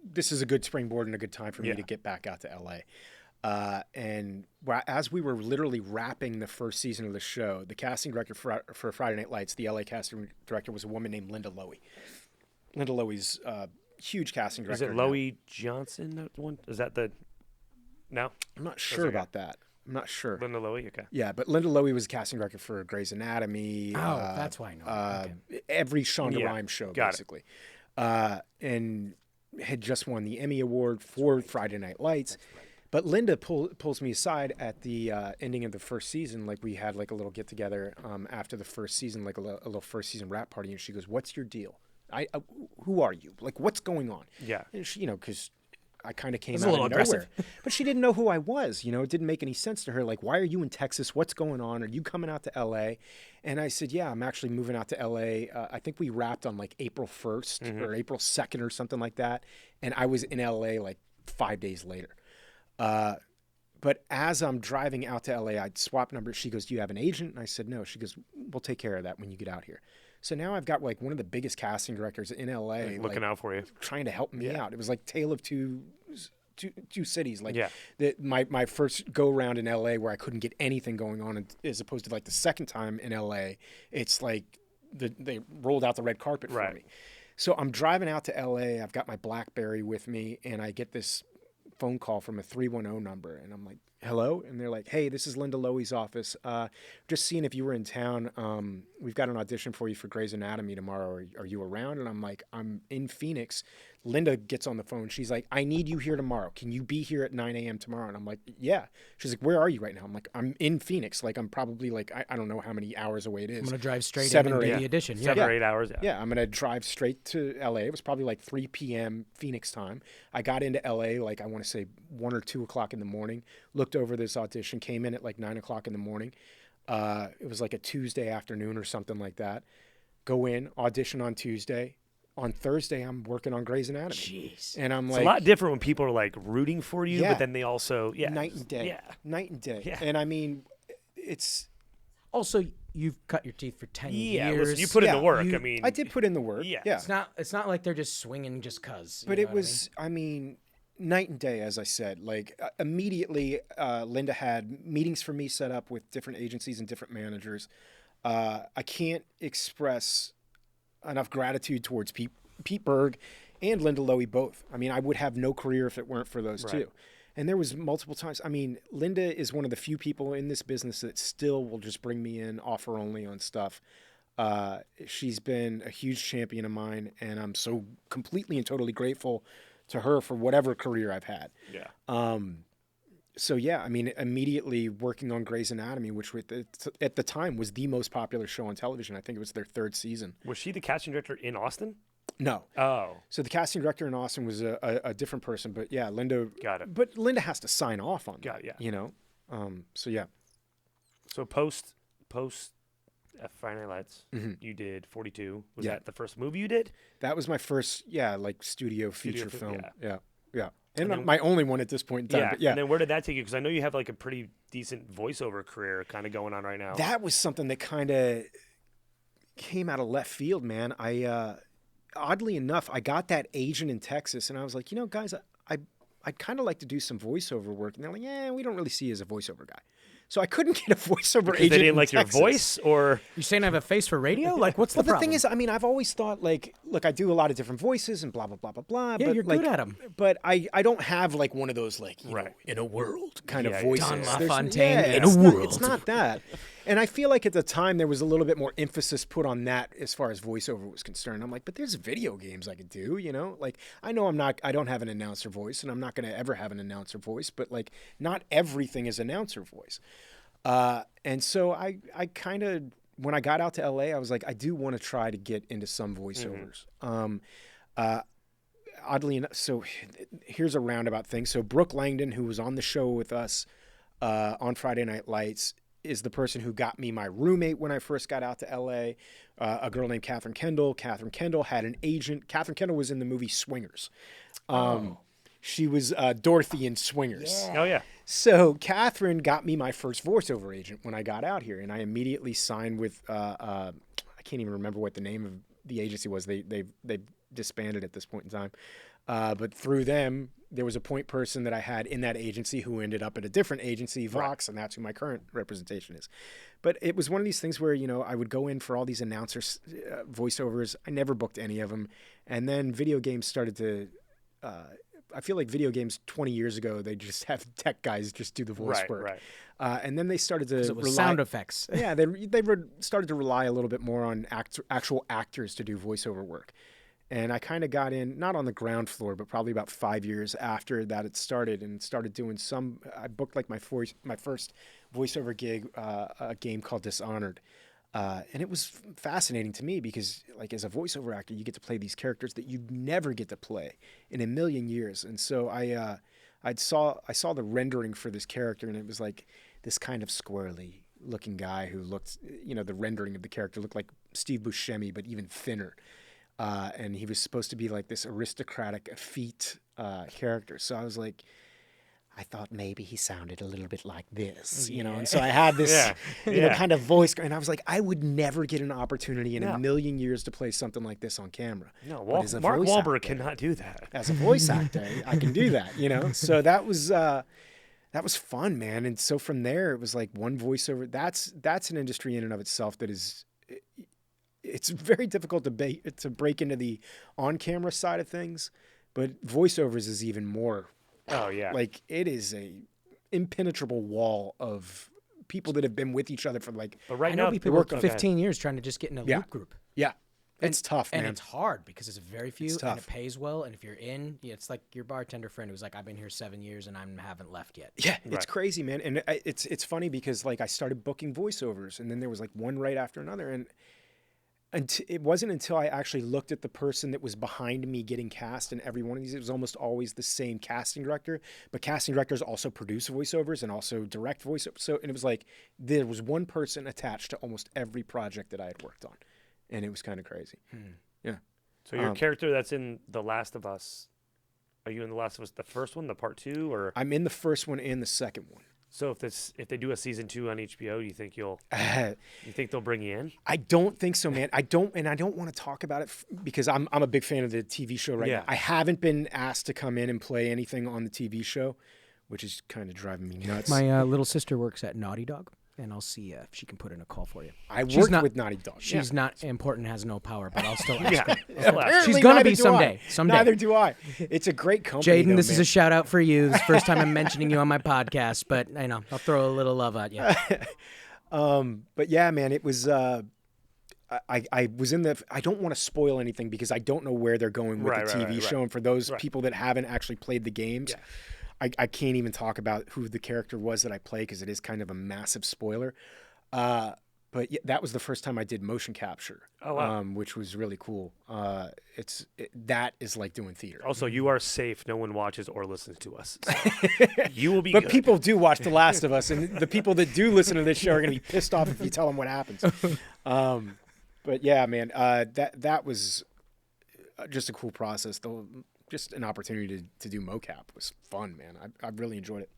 this is a good springboard and a good time for me to get back out to LA. And as we were literally wrapping the first season of the show, the casting director for Friday Night Lights, the LA casting director, was a woman named Linda Lowy. Linda Lowy's huge casting Is director. it Lowy Johnson? That one? Is that the? No, I'm not sure about that. I'm not sure. Linda Lowy. Okay. Yeah, but Linda Lowy was a casting director for Grey's Anatomy. Oh, that's why I know. Okay. Every Shonda Yeah, Rhimes show, got it. basically. And had just won the Emmy Award for Friday Night Lights. But Linda pulls me aside at the ending of the first season. Like, we had like a little get together after the first season, like a little first season rap party. And she goes, "What's your deal? Who are you? Like, what's going on?" Yeah. And she, because I kind of came was out a of little nowhere. aggressive. But she didn't know who I was. It didn't make any sense to her. Like, why are you in Texas? What's going on? Are you coming out to LA? And I said, yeah, I'm actually moving out to LA. I think we wrapped on like April 1st or April 2nd or something like that. And I was in LA like 5 days later. But as I'm driving out to LA, I'd swap numbers. She goes, "Do you have an agent?" And I said, "No." She goes, "We'll take care of that when you get out here." So now I've got like one of the biggest casting directors in LA Looking out for you. trying to help me out. It was like tale of two cities. Like, Yeah. my first go round in LA where I couldn't get anything going on, as opposed to like the second time in LA, it's like they rolled out the red carpet for me. So I'm driving out to LA. I've got my BlackBerry with me, and I get this phone call from a 310 number, and I'm like, "Hello?" And they're like, "Hey, this is Linda Lowy's office. Just seeing if you were in town. We've got an audition for you for Grey's Anatomy tomorrow. Are you around?" And I'm like, "I'm in Phoenix." Linda gets on the phone. She's like, "I need you here tomorrow. Can you be here at 9 a.m. tomorrow?" And I'm like, "Yeah." She's like, "Where are you right now?" I'm like, "I'm in Phoenix. Like, I'm probably like, I don't know how many hours away it is. I'm going to drive straight 7 in or and do 8. the audition. 7 or 8 hours. Yeah, I'm going to drive straight to LA. It was probably like 3 p.m. Phoenix time. I got into LA, like, I want to say 1 or 2 o'clock in the morning, looked over this audition, came in at like 9 o'clock in the morning. It was like a Tuesday afternoon or something like that. Go in, audition on Tuesday. On Thursday, I'm working on Grey's Anatomy. Jeez. And I'm It's like, a lot different when people are like rooting for you, Yeah. but then they also night and day. Yeah. Night and day. Yeah. And I mean, it's, Also, you've cut your teeth for 10 Yeah, years. listen, you put in the Yeah, work. you- I mean, I did put in the work. Yeah. Yeah. It's not like they're just swinging just cuz. But it was, I mean, night and day, as I said. Like, immediately, Linda had meetings for me set up with different agencies and different managers. I can't express enough gratitude towards Pete Berg and Linda Lowy both. I mean, I would have no career if it weren't for those two. And there was multiple times. I mean, Linda is one of the few people in this business that still will just bring me in offer only on stuff. She's been a huge champion of mine, and I'm so completely and totally grateful to her for whatever career I've had. yeah. So yeah, I mean, immediately working on Grey's Anatomy, which at the time was the most popular show on television. I think it was their 3rd season. Was she the casting director in Austin? No. Oh, So the casting director in Austin was a different person, but yeah, Linda. got it. But Linda has to sign off on Got that, it, yeah. So yeah. So post Friday Night Lights, you did 42. Was Yeah. that the first movie you did? That was my first, like studio feature film, film. Yeah. And, then- my only one at this point in time. Yeah. But yeah. And then where did that take you? Because I know you have like a pretty decent voiceover career kind of going on right now. That was something that kind of came out of left field, man. Oddly enough, I got that agent in Texas, and I was like, guys, I'd kind of like to do some voiceover work. And they're like, "Yeah, we don't really see you as a voiceover guy." So I couldn't get a voiceover Because agent they didn't in like Texas. your voice, or You saying I have a face for radio? Like, what's the Well, the problem? thing is, I mean, I've always thought, like, look, I do a lot of different voices and blah, blah, blah, blah, blah. Yeah, but you're like, good at 'em. But I don't have, like, one of those, like, you Right. know, in a world kind Yeah, of voices. Don There's- LaFontaine in it's a not- world. It's not that. And I feel like at the time there was a little bit more emphasis put on that as far as voiceover was concerned. I'm like, but there's video games I could do, Like, I know I don't have an announcer voice, and I'm not going to ever have an announcer voice, but, like, not everything is announcer voice. And so I kind of, when I got out to LA, I was like, I do want to try to get into some voiceovers. Oddly enough, so here's a roundabout thing. So Brooke Langdon, who was on the show with us on Friday Night Lights, is the person who got me my roommate when I first got out to LA. A girl named Catherine Kendall. Catherine Kendall had an agent. Catherine Kendall was in the movie Swingers. She was Dorothy in Swingers. Oh yeah. So Catherine got me my first voiceover agent when I got out here, and I immediately signed with I can't even remember what the name of the agency was. They disbanded at this point in time, but through them, there was a point person that I had in that agency who ended up at a different agency, Vox, and that's who my current representation is. But it was one of these things where, you know, I would go in for all these announcers voiceovers. I never booked any of them, and then video games started to. I feel like video games 20 years ago, they just have tech guys just do the voice work. Right. And then they started to It was sound effects. Yeah, they started to rely a little bit more on actual actors to do voiceover work. And I kind of got in, not on the ground floor, but probably about 5 years after that it started, and started doing some. I booked like my first voiceover gig, a game called Dishonored. And it was fascinating to me because, like, as a voiceover actor, you get to play these characters that you never get to play in a million years. And so I saw the rendering for this character, and it was like this kind of squirrely looking guy who looked, you know, the rendering of the character looked like Steve Buscemi, but even thinner. And he was supposed to be like this aristocratic, effete character. So I was like, I thought maybe he sounded a little bit like this, you know. And so I had this, you know, kind of voice, and I was like, I would never get an opportunity in a million years to play something like this on camera. No, Mark Wahlberg cannot do that. As a voice actor, I can do that, you know. So that was fun, man. And so from there, it was like one voiceover. That's an industry in and of itself that is. It's very difficult to break into the on-camera side of things, but voiceovers is even more. Oh yeah, like it is a impenetrable wall of people that have been with each other for like. But right I now, know people work 15 years trying to just get in a loop group. Yeah, it's tough, man. And it's hard because it's very few, tough. and it pays well. And if you're in, it's like your bartender friend who's like, "I've been here 7 years and I haven't left yet." Yeah, it's crazy, man. And it's funny because like I started booking voiceovers, and then there was like one right after another, and it wasn't until I actually looked at the person that was behind me getting cast in every one of these. It was almost always the same casting director, but casting directors also produce voiceovers and also direct voiceovers. So, and it was like there was one person attached to almost every project that I had worked on, and it was kind of crazy. Yeah. So your character that's in The Last of Us, are you in The Last of Us, the first one, the part 2, or? I'm in the first one and the second one. So if they do a season 2 on HBO, do you think you think they'll bring you in? I don't think so, man. I don't want to talk about it because I'm a big fan of the TV show right now. I haven't been asked to come in and play anything on the TV show, which is kind of driving me nuts. My little sister works at Naughty Dog, and I'll see if she can put in a call for you. I worked with Naughty Dog. She's not important, has no power, but I'll still ask her. Apparently, She's gonna be someday. Neither do I. It's a great company. Jaden, this is a shout out for you. This is the first time I'm mentioning you on my podcast, but I know I'll throw a little love at you. But yeah, man, it was. I was in the. I don't want to spoil anything because I don't know where they're going with the TV show, and for those people that haven't actually played the games. Yeah. I can't even talk about who the character was that I play because it is kind of a massive spoiler. But yeah, that was the first time I did motion capture, which was really cool. That is like doing theater. Also, you are safe. No one watches or listens to us. So you will be But good. people do watch The Last of Us, and the people that do listen to this show are going to be pissed off if you tell them what happens. But yeah, man, that was just a cool process. Just an opportunity to do mocap was fun, man. I really enjoyed it.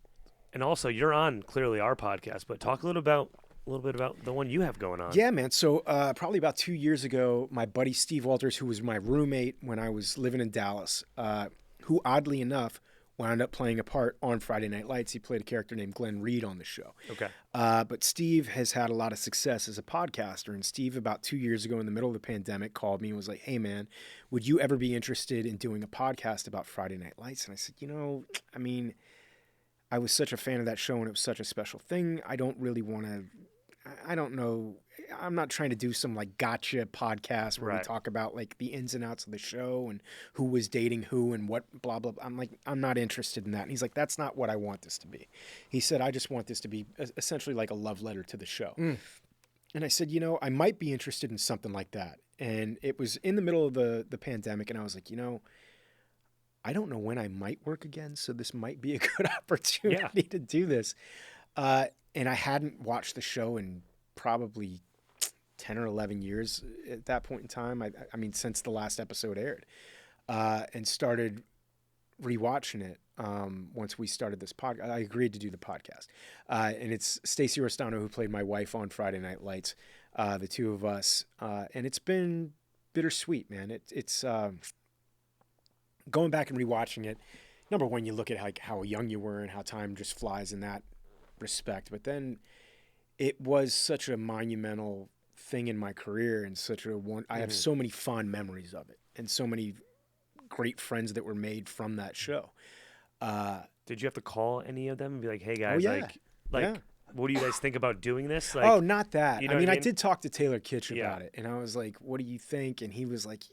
And also, you're on clearly our podcast, but talk a little bit about the one you have going on. Yeah, man. So probably about 2 years ago, my buddy Steve Walters, who was my roommate when I was living in Dallas, who oddly enough wound up playing a part on Friday Night Lights. He played a character named Glenn Reed on the show. Okay. But Steve has had a lot of success as a podcaster. And Steve, about 2 years ago in the middle of the pandemic, called me and was like, "Hey, man, would you ever be interested in doing a podcast about Friday Night Lights?" And I said, I mean, I was such a fan of that show and it was such a special thing. I don't really want to, I don't know. I'm not trying to do some like gotcha podcast where we talk about like the ins and outs of the show and who was dating who and what blah, blah, blah. I'm like, I'm not interested in that. And he's like, that's not what I want this to be. He said, I just want this to be essentially like a love letter to the show. And I said, I might be interested in something like that. And it was in the middle of the pandemic. And I was like, I don't know when I might work again. So this might be a good opportunity to do this. And I hadn't watched the show in probably 10 or 11 years at that point in time. I mean, since the last episode aired, and started rewatching it once we started this podcast. I agreed to do the podcast. And it's Stacey Restaino, who played my wife on Friday Night Lights, the two of us. And it's been bittersweet, man. It's going back and rewatching it. Number one, you look at like how young you were and how time just flies in that respect. But then it was such a monumental thing in my career, and I have so many fond memories of it, and so many great friends that were made from that show. Did you have to call any of them and be like, "Hey guys, yeah. what do you guys think about doing this?" Like, Oh, not that. you know I what mean, I I mean? did talk to Taylor Kitsch Yeah. about it, and I was like, "What do you think?" And he was like,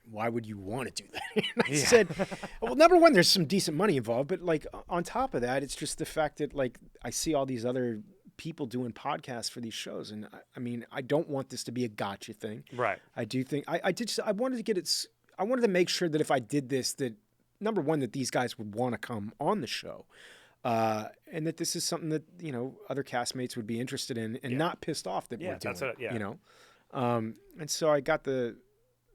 "Why would you want to do that?" And I Yeah. said, "Well, number one, there's some decent money involved, but like on top of that, it's just the fact that like I see all these other people doing podcasts for these shows, and I mean, I don't want this to be a gotcha thing. right? I do think I wanted to get it. I wanted to make sure that if I did this, that number one, that these guys would want to come on the show, and that this is something that other castmates would be interested in, and not pissed off that Yeah, we're doing. that's what- yeah. You know, and so I got the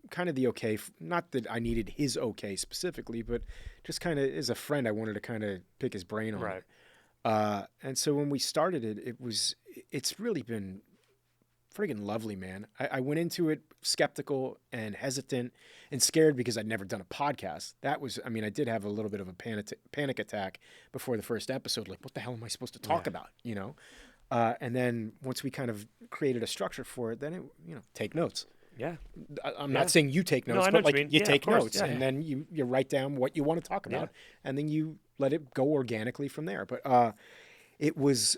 kind of the okay. Not that I needed his okay specifically, but just kind of as a friend, I wanted to kind of pick his brain on Right. it. And so when we started it, it's really been friggin' lovely, man. I went into it skeptical and hesitant and scared because I'd never done a podcast. I did have a little bit of a panic attack before the first episode. Like, what the hell am I supposed to talk about? And then once we kind of created a structure for it, then take notes. Yeah. I'm not saying you take No, notes, I know but what you like mean. you Yeah, take of course. notes, Yeah, and yeah. then you write down what you want to talk about, and then you let it go organically from there. But it was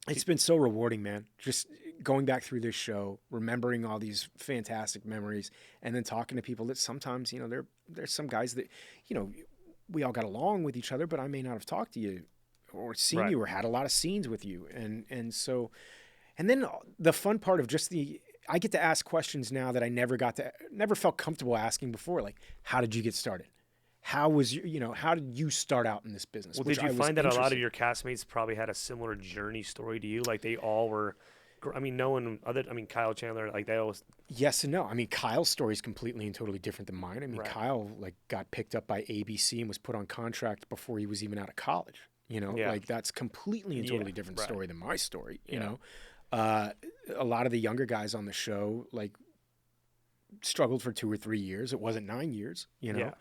it's been so rewarding, man. Just going back through this show, remembering all these fantastic memories, and then talking to people that sometimes there's some guys that we all got along with each other, but I may not have talked to you or seen Right. you or had a lot of scenes with you, and so. And then the fun part of I get to ask questions now that I never felt comfortable asking before. Like, how did you get started? How was how did you start out in this business? Well, Which did you I was find that a lot interested- of your castmates probably had a similar journey story to you? Like they all were. I mean, no one other. I mean, Kyle Chandler. Like they always. Yes and no. I mean, Kyle's story is completely and totally different than mine. I mean, Right. Kyle got picked up by ABC and was put on contract before he was even out of college. Yeah. Like that's completely and totally different right. story than my story. Yeah. A lot of the younger guys on the show like struggled for 2 or 3 years. It wasn't 9 years. Yeah.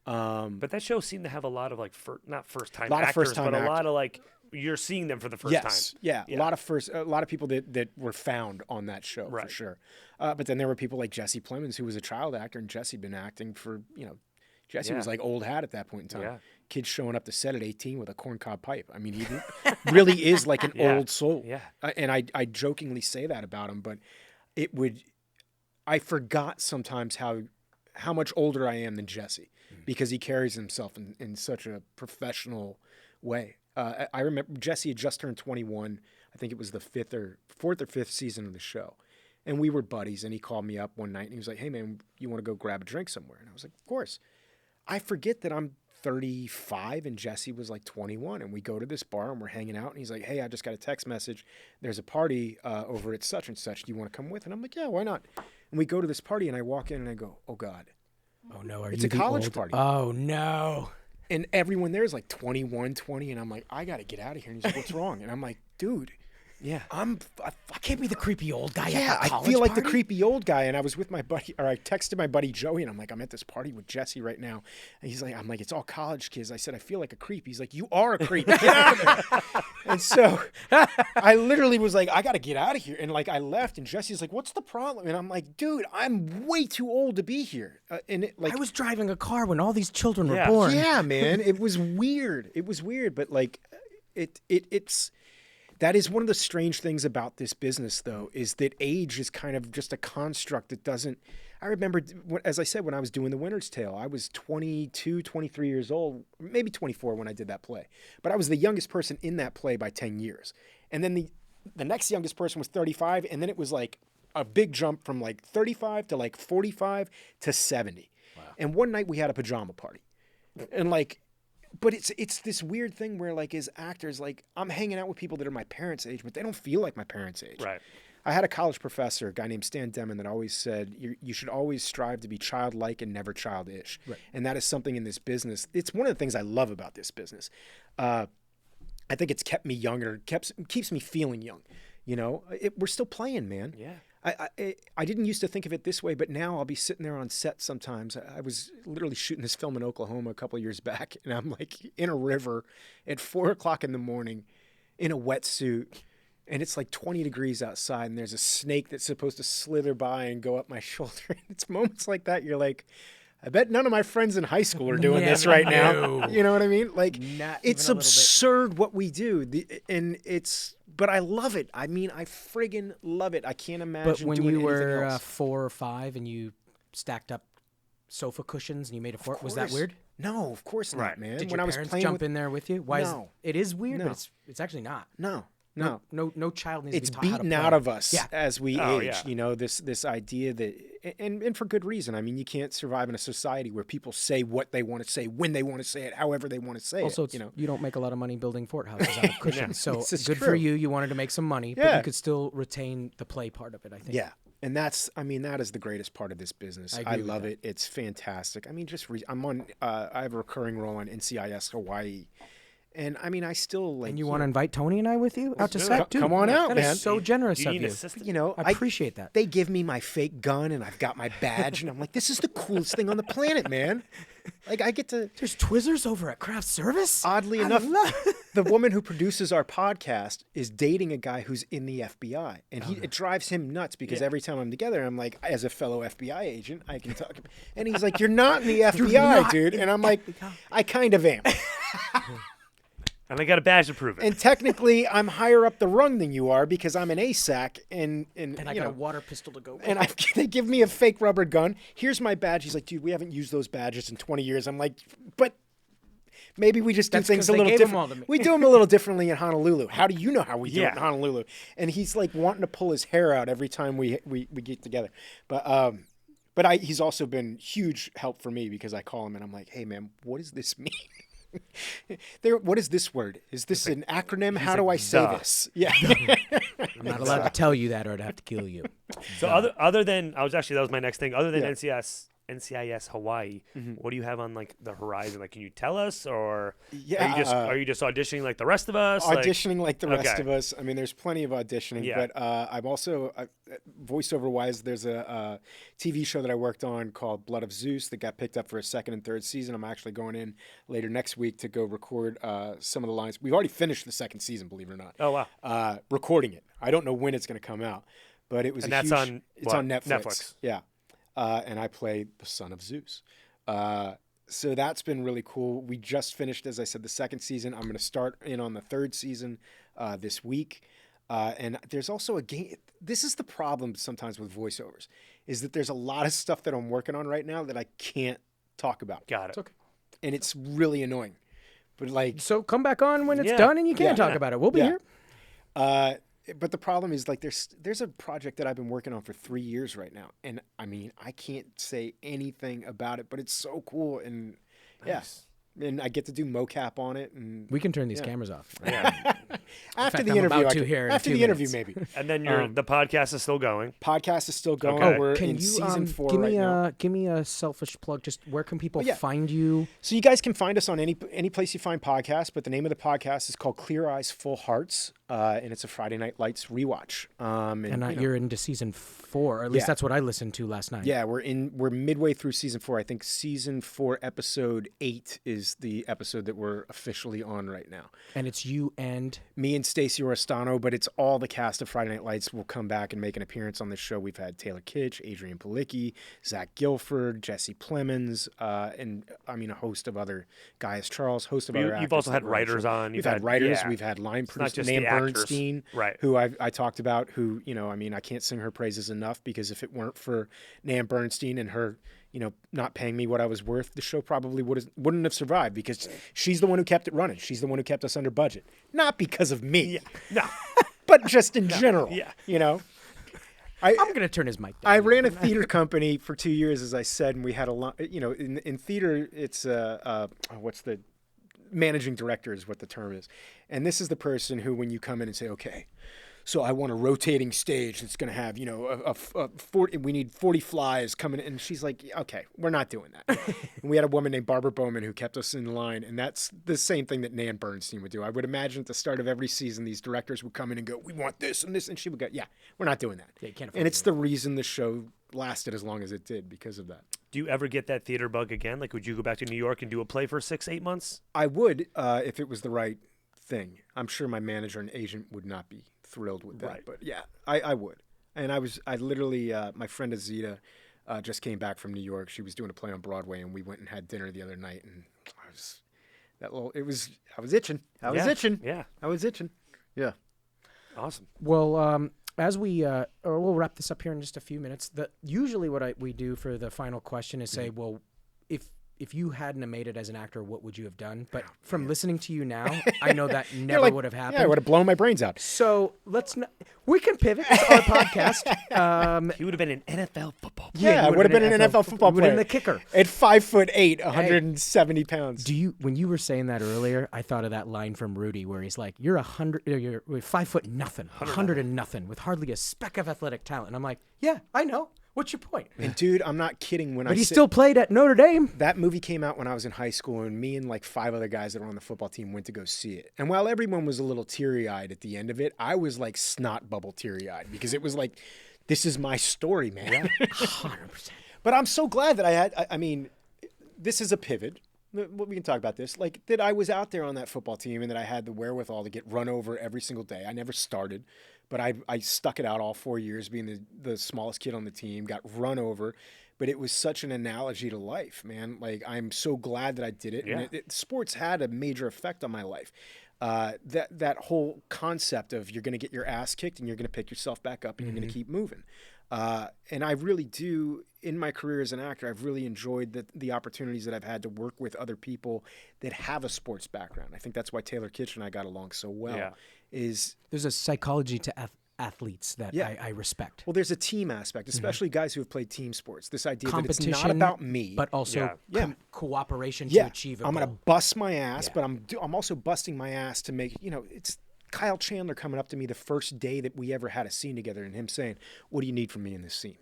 But that show seemed to have a lot of like not first time Lot of actors, first-time but a actors. lot of like you're seeing them for the first Yes, time. yeah, Yeah. a lot of people that were found on that show for Right. sure. But then there were people like Jesse Plemons, who was a child actor, and Jesse'd been acting for Jesse was Yeah. like old hat at that point in time. Yeah. Kid showing up to set at 18 with a corncob pipe. I mean, he really is like an Yeah. old soul. Yeah. And I jokingly say that about him, but I forgot sometimes how much older I am than Jesse because he carries himself in such a professional way. I remember Jesse had just turned 21. I think it was the fourth or fifth season of the show. And we were buddies, and he called me up one night, and he was like, "Hey, man, you want to go grab a drink somewhere?" And I was like, "Of course." I forget that I'm 35 and Jesse was like 21, and we go to this bar and we're hanging out, and he's like, "Hey, I just got a text message. There's a party over at such and such. Do you want to come with?" And I'm like, "Yeah, why not?" And we go to this party, and I walk in and I go, "Oh God." Oh no, are It's you a the college old- party. Oh no. And everyone there is like 21, 20, and I'm like, "I got to get out of here." And he's like, "What's wrong?" And I'm like, "Dude, Yeah. I Can't be the creepy old guy. yeah, at the I college feel like the party? creepy old guy." And I was with my buddy, or I texted my buddy Joey, and I'm like, "I'm at this party with Jesse right now." And he's like, "I'm like, it's all college kids." I said, "I feel like a creep." He's like, "You are a creep. Get out of there." And so I literally was like, "I got to get out of here." And like, I left, and Jesse's like, "What's the problem?" And I'm like, "Dude, I'm way too old to be here." And it, like, I was driving a car when all these children were Yeah. born. yeah, man, it was weird. It was weird, but like, it's. That is one of the strange things about this business, though, is that age is kind of just a construct that doesn't. I remember, as I said, when I was doing The Winter's Tale, I was 22, 23 years old, maybe 24 when I did that play. But I was the youngest person in that play by 10 years. And then the next youngest person was 35, and then it was like a big jump from like 35 to like 45 to 70. Wow. And one night we had a pajama party. And like, but it's this weird thing where like as actors, like I'm hanging out with people that are my parents' age, but they don't feel like my parents' age. Right. I had a college professor, a guy named Stan Demon, that always said you should always strive to be childlike and never childish. Right. And that is something in this business. It's one of the things I love about this business. I think it's kept me younger, keeps me feeling young. You know, we're still playing, man. Yeah. I didn't used to think of it this way, but now I'll be sitting there on set sometimes. I was literally shooting this film in Oklahoma a couple of years back, and I'm like in a river at 4:00 in the morning in a wetsuit, and it's like 20 degrees outside, and there's a snake that's supposed to slither by and go up my shoulder. And it's moments like that you're like, I bet none of my friends in high school are doing this right now. No. You know what I mean? Like, Not it's even a little bit. absurd what we do, but I love it. I mean, I friggin' love it. I can't imagine But when doing you anything were else. 4 or 5 and you stacked up sofa cushions and you made a fort, was that course. weird? No, of course not, Right. man. Did when your I was parents playing jump with, in there with you? Why No. it is weird, No. but it's actually not. no. No child needs It's to be taught how to beaten play. out of us Yeah. as we Oh, age. yeah. You know, this idea that, and for good reason. I mean, you can't survive in a society where people say what they want to say, when they want to say it, however they want to say Also, it. you don't make a lot of money building fort houses out of cushions. So This is good for true. you. You wanted to make some money, but Yeah. you could still retain the play part of it, I think. Yeah. And that is the greatest part of this business. I I agree with love that. it. It's fantastic. I mean, I'm on, I have a recurring role on NCIS Hawaii. And I mean, I still like. And you want to invite Tony and I with you out to do set, it. too? Come on out, That is man. so generous You of need you. an assistant? You know, I appreciate that. They give me my fake gun and I've got my badge and I'm like, this is the coolest thing on the planet, man. Like I get to. There's Twizzlers over at Craft Service? Oddly enough, the woman who produces our podcast is dating a guy who's in the FBI, and it drives him nuts because every time I'm together, I'm like, as a fellow FBI agent, I can talk. And he's like, "You're not in the FBI, dude," and I'm like, "I kind of am." And I got a badge to prove it. And technically, I'm higher up the rung than you are because I'm an ASAC, and And I you got know, a water pistol to go with. and they give me a fake rubber gun. Here's my badge. He's like, dude, we haven't used those badges in 20 years. I'm like, but maybe we just do That's things 'cause a they little gave 'em different. all to me. We do them a little differently in Honolulu. How do you know how we do it in Yeah. Honolulu? And he's like wanting to pull his hair out every time we get together. But he's also been huge help for me because I call him and I'm like, hey man, what does this mean? What is this word? Is this an acronym? How do I say duh. this? Yeah. I'm not allowed to tell you that or I'd have to kill you. So other than that was my next thing. Other than Yeah. NCIS Hawaii, what do you have on like the horizon? Like, can you tell us, or Yeah, are you just auditioning like the rest of us? Auditioning like the rest okay. of us. I mean, there's plenty of auditioning, Yeah. but I'm also voiceover wise. There's a TV show that I worked on called Blood of Zeus that got picked up for a second and third season. I'm actually going in later next week to go record some of the lines. We've already finished the second season, believe it or not. Oh wow. Recording it. I don't know when it's going to come out, but it was. And a that's huge, on It's what? on Netflix. Netflix. Yeah, and I play the son of Zeus. So that's been really cool. We just finished, as I said, the second season. I'm going to start in on the third season this week. And there's also a game. This is the problem sometimes with voiceovers, is that there's a lot of stuff that I'm working on right now that I can't talk about. Got it. okay. And it's really annoying. But like, So come back on when it's Yeah. done and you can Yeah. talk about it. We'll be Yeah. here. but the problem is like there's a project that I've been working on for 3 years right now. And I mean, I can't say anything about it, but it's so cool. And Nice. and I get to do mocap on it. And We can turn these Yeah. cameras off. Yeah. after fact, the I'm interview, about I to can- here in a after few the interview, minutes. maybe. And then the podcast is still going. Podcast is still going. Okay. We're Can in you season 4 give right me now. give me a selfish plug? Just where can people yeah. find you? So you guys can find us on any place you find podcasts, but the name of the podcast is called Clear Eyes, Full Hearts, and it's a Friday Night Lights rewatch. And you know, you're into season 4, or at least Yeah. that's what I listened to last night. yeah, we're midway through season 4. I think season 4, episode 8 is the episode that we're officially on right now. And it's you and Me and Stacey Restaino, but it's all the cast of Friday Night Lights will come back and make an appearance on this show. We've had Taylor Kitsch, Adrian Palicki, Zach Gilford, Jesse Plemons, and I mean a host of other guys. Charles, host of other actors. You've also that had were on the writers show. on. We've had writers. yeah. We've had line It's not producers. just the Nan actors. Bernstein, Right. who I talked about, who, you know, I mean, I can't sing her praises enough because if it weren't for Nan Bernstein and her, you know, not paying me what I was worth, the show probably wouldn't have survived because she's the one who kept it running. She's the one who kept us under budget. Not because of me, No. but just in general. yeah. You know? I'm gonna turn his mic down. I ran a theater company for 2 years, as I said, and we had a lot. You know, in theater, it's what's the managing director is what the term is, and this is the person who, when you come in and say, okay, so I want a rotating stage that's going to have, you know, a 40, we need 40 flies coming in. And she's like, okay, we're not doing that. And we had a woman named Barbara Bowman who kept us in line. And that's the same thing that Nan Bernstein would do. I would imagine at the start of every season, these directors would come in and go, we want this and this. And she would go, yeah, we're not doing that. Yeah, you can't afford And it's it. the reason the show lasted as long as it did because of that. Do you ever get that theater bug again? Like, would you go back to New York and do a play for 6-8 months? I would if it was the right thing. I'm sure my manager and agent would not be thrilled with that. Right. But yeah, I would. And I literally, my friend Azita just came back from New York. She was doing a play on Broadway, and we went and had dinner the other night. And I was itching. I was itching. Yeah. I was itching. Yeah. Awesome. Well, as we, or we'll wrap this up here in just a few minutes. Usually what we do for the final question is say, well, if you hadn't have made it as an actor, what would you have done? But from listening to you now, I know that never would have happened. Yeah, I would have blown my brains out. So we can pivot. It's our podcast. He would have been an NFL football player. Yeah, I would have been an NFL football player. You would have been the kicker. At 5'8", 170 pounds. When you were saying that earlier, I thought of that line from Rudy where he's like, you're 5 foot nothing, 100 and nothing with hardly a speck of athletic talent. And I'm like, yeah, I know. What's your point? And dude, I'm not kidding when But he still played at Notre Dame. That movie came out when I was in high school, and me and like 5 other guys that were on the football team went to go see it. And while everyone was a little teary-eyed at the end of it, I was like snot bubble teary-eyed because it was like, this is my story, man. 100%. But I'm so glad that I mean, this is a pivot. We can talk about this. Like, that I was out there on that football team and that I had the wherewithal to get run over every single day. I never started, but I stuck it out all 4 years being the smallest kid on the team, got run over. But it was such an analogy to life, man. Like, I'm so glad that I did it. Yeah. And sports had a major effect on my life. That whole concept of you're going to get your ass kicked and you're going to pick yourself back up and you're going to keep moving. And I really do, in my career as an actor, I've really enjoyed the opportunities that I've had to work with other people that have a sports background. I think that's why Taylor Kitsch and I got along so well. Yeah. There's a psychology to athletes that I respect. Well, there's a team aspect, especially guys who have played team sports. This idea that it's Competition, not about me, but also cooperation to achieve a I'm going to goal. bust my ass, but I'm also busting my ass to make, it's Kyle Chandler coming up to me the first day that we ever had a scene together and him saying, what do you need from me in this scene?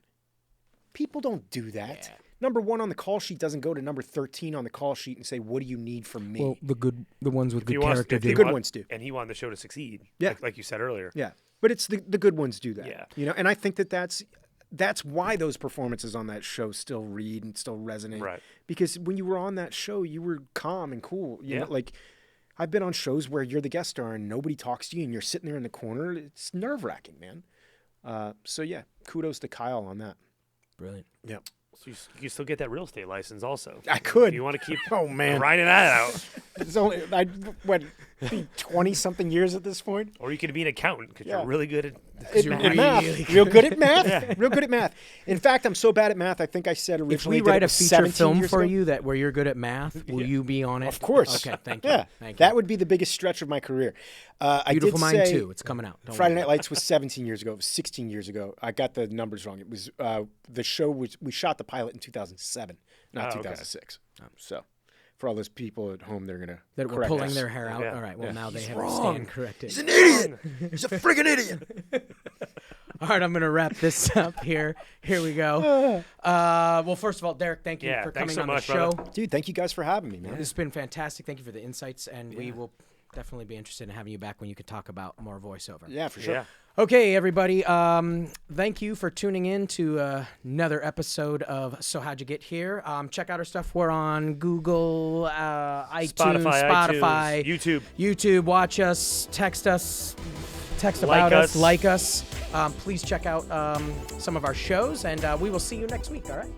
People don't do that. Yeah. Number 1 on the call sheet doesn't go to number 13 on the call sheet and say, what do you need from me? Well, the ones with good character the do. good ones do. And he wanted the show to succeed. Yeah. Like you said earlier. Yeah. But it's the good ones do that. Yeah. And I think that's why those performances on that show still read and still resonate. Right. Because when you were on that show, you were calm and cool. You know, like, I've been on shows where you're the guest star and nobody talks to you and you're sitting there in the corner. It's nerve-wracking, man. So, yeah, kudos to Kyle on that. Brilliant. Yeah. So you still get that real estate license also. I could. You want to keep Oh, man. grinding that out. It's only, what, 20-something years at this point? Or you could be an accountant because Yeah. you're really good at At math. Real good at math. Real good at math. In fact, I'm so bad at math, I think I said originally If we write that it a was feature 17 film years for ago. you where you're good at math, will you be on it? Of course. Okay, thank you. Yeah, Thank you. that would be the biggest stretch of my career. Beautiful I Mind did say 2. It's coming out. Don't Friday worry. Night Lights was 17 years ago. It was 16 years ago. I got the numbers wrong. It was the show we shot the pilot in 2007, not 2006. So for all those people at home, they're gonna That were correct pulling us. their hair out. Yeah. All right. Well, Yeah. now they He's have wrong. to stand corrected. He's an idiot. He's a friggin' idiot. All right, I'm going to wrap this up here. Here we go. Well, first of all, Derek, thank you for thanks coming so on much, the show. brother. Dude, thank you guys for having me, man. This has been fantastic. Thank you for the insights, and we will definitely be interested in having you back when you can talk about more voiceover. Yeah, for sure. Yeah. Okay, everybody. Thank you for tuning in to another episode of So How'd You Get Here? Check out our stuff. We're on Google, iTunes, Spotify, YouTube. Watch us, text about us, like us. Please check out some of our shows, and we will see you next week. All right.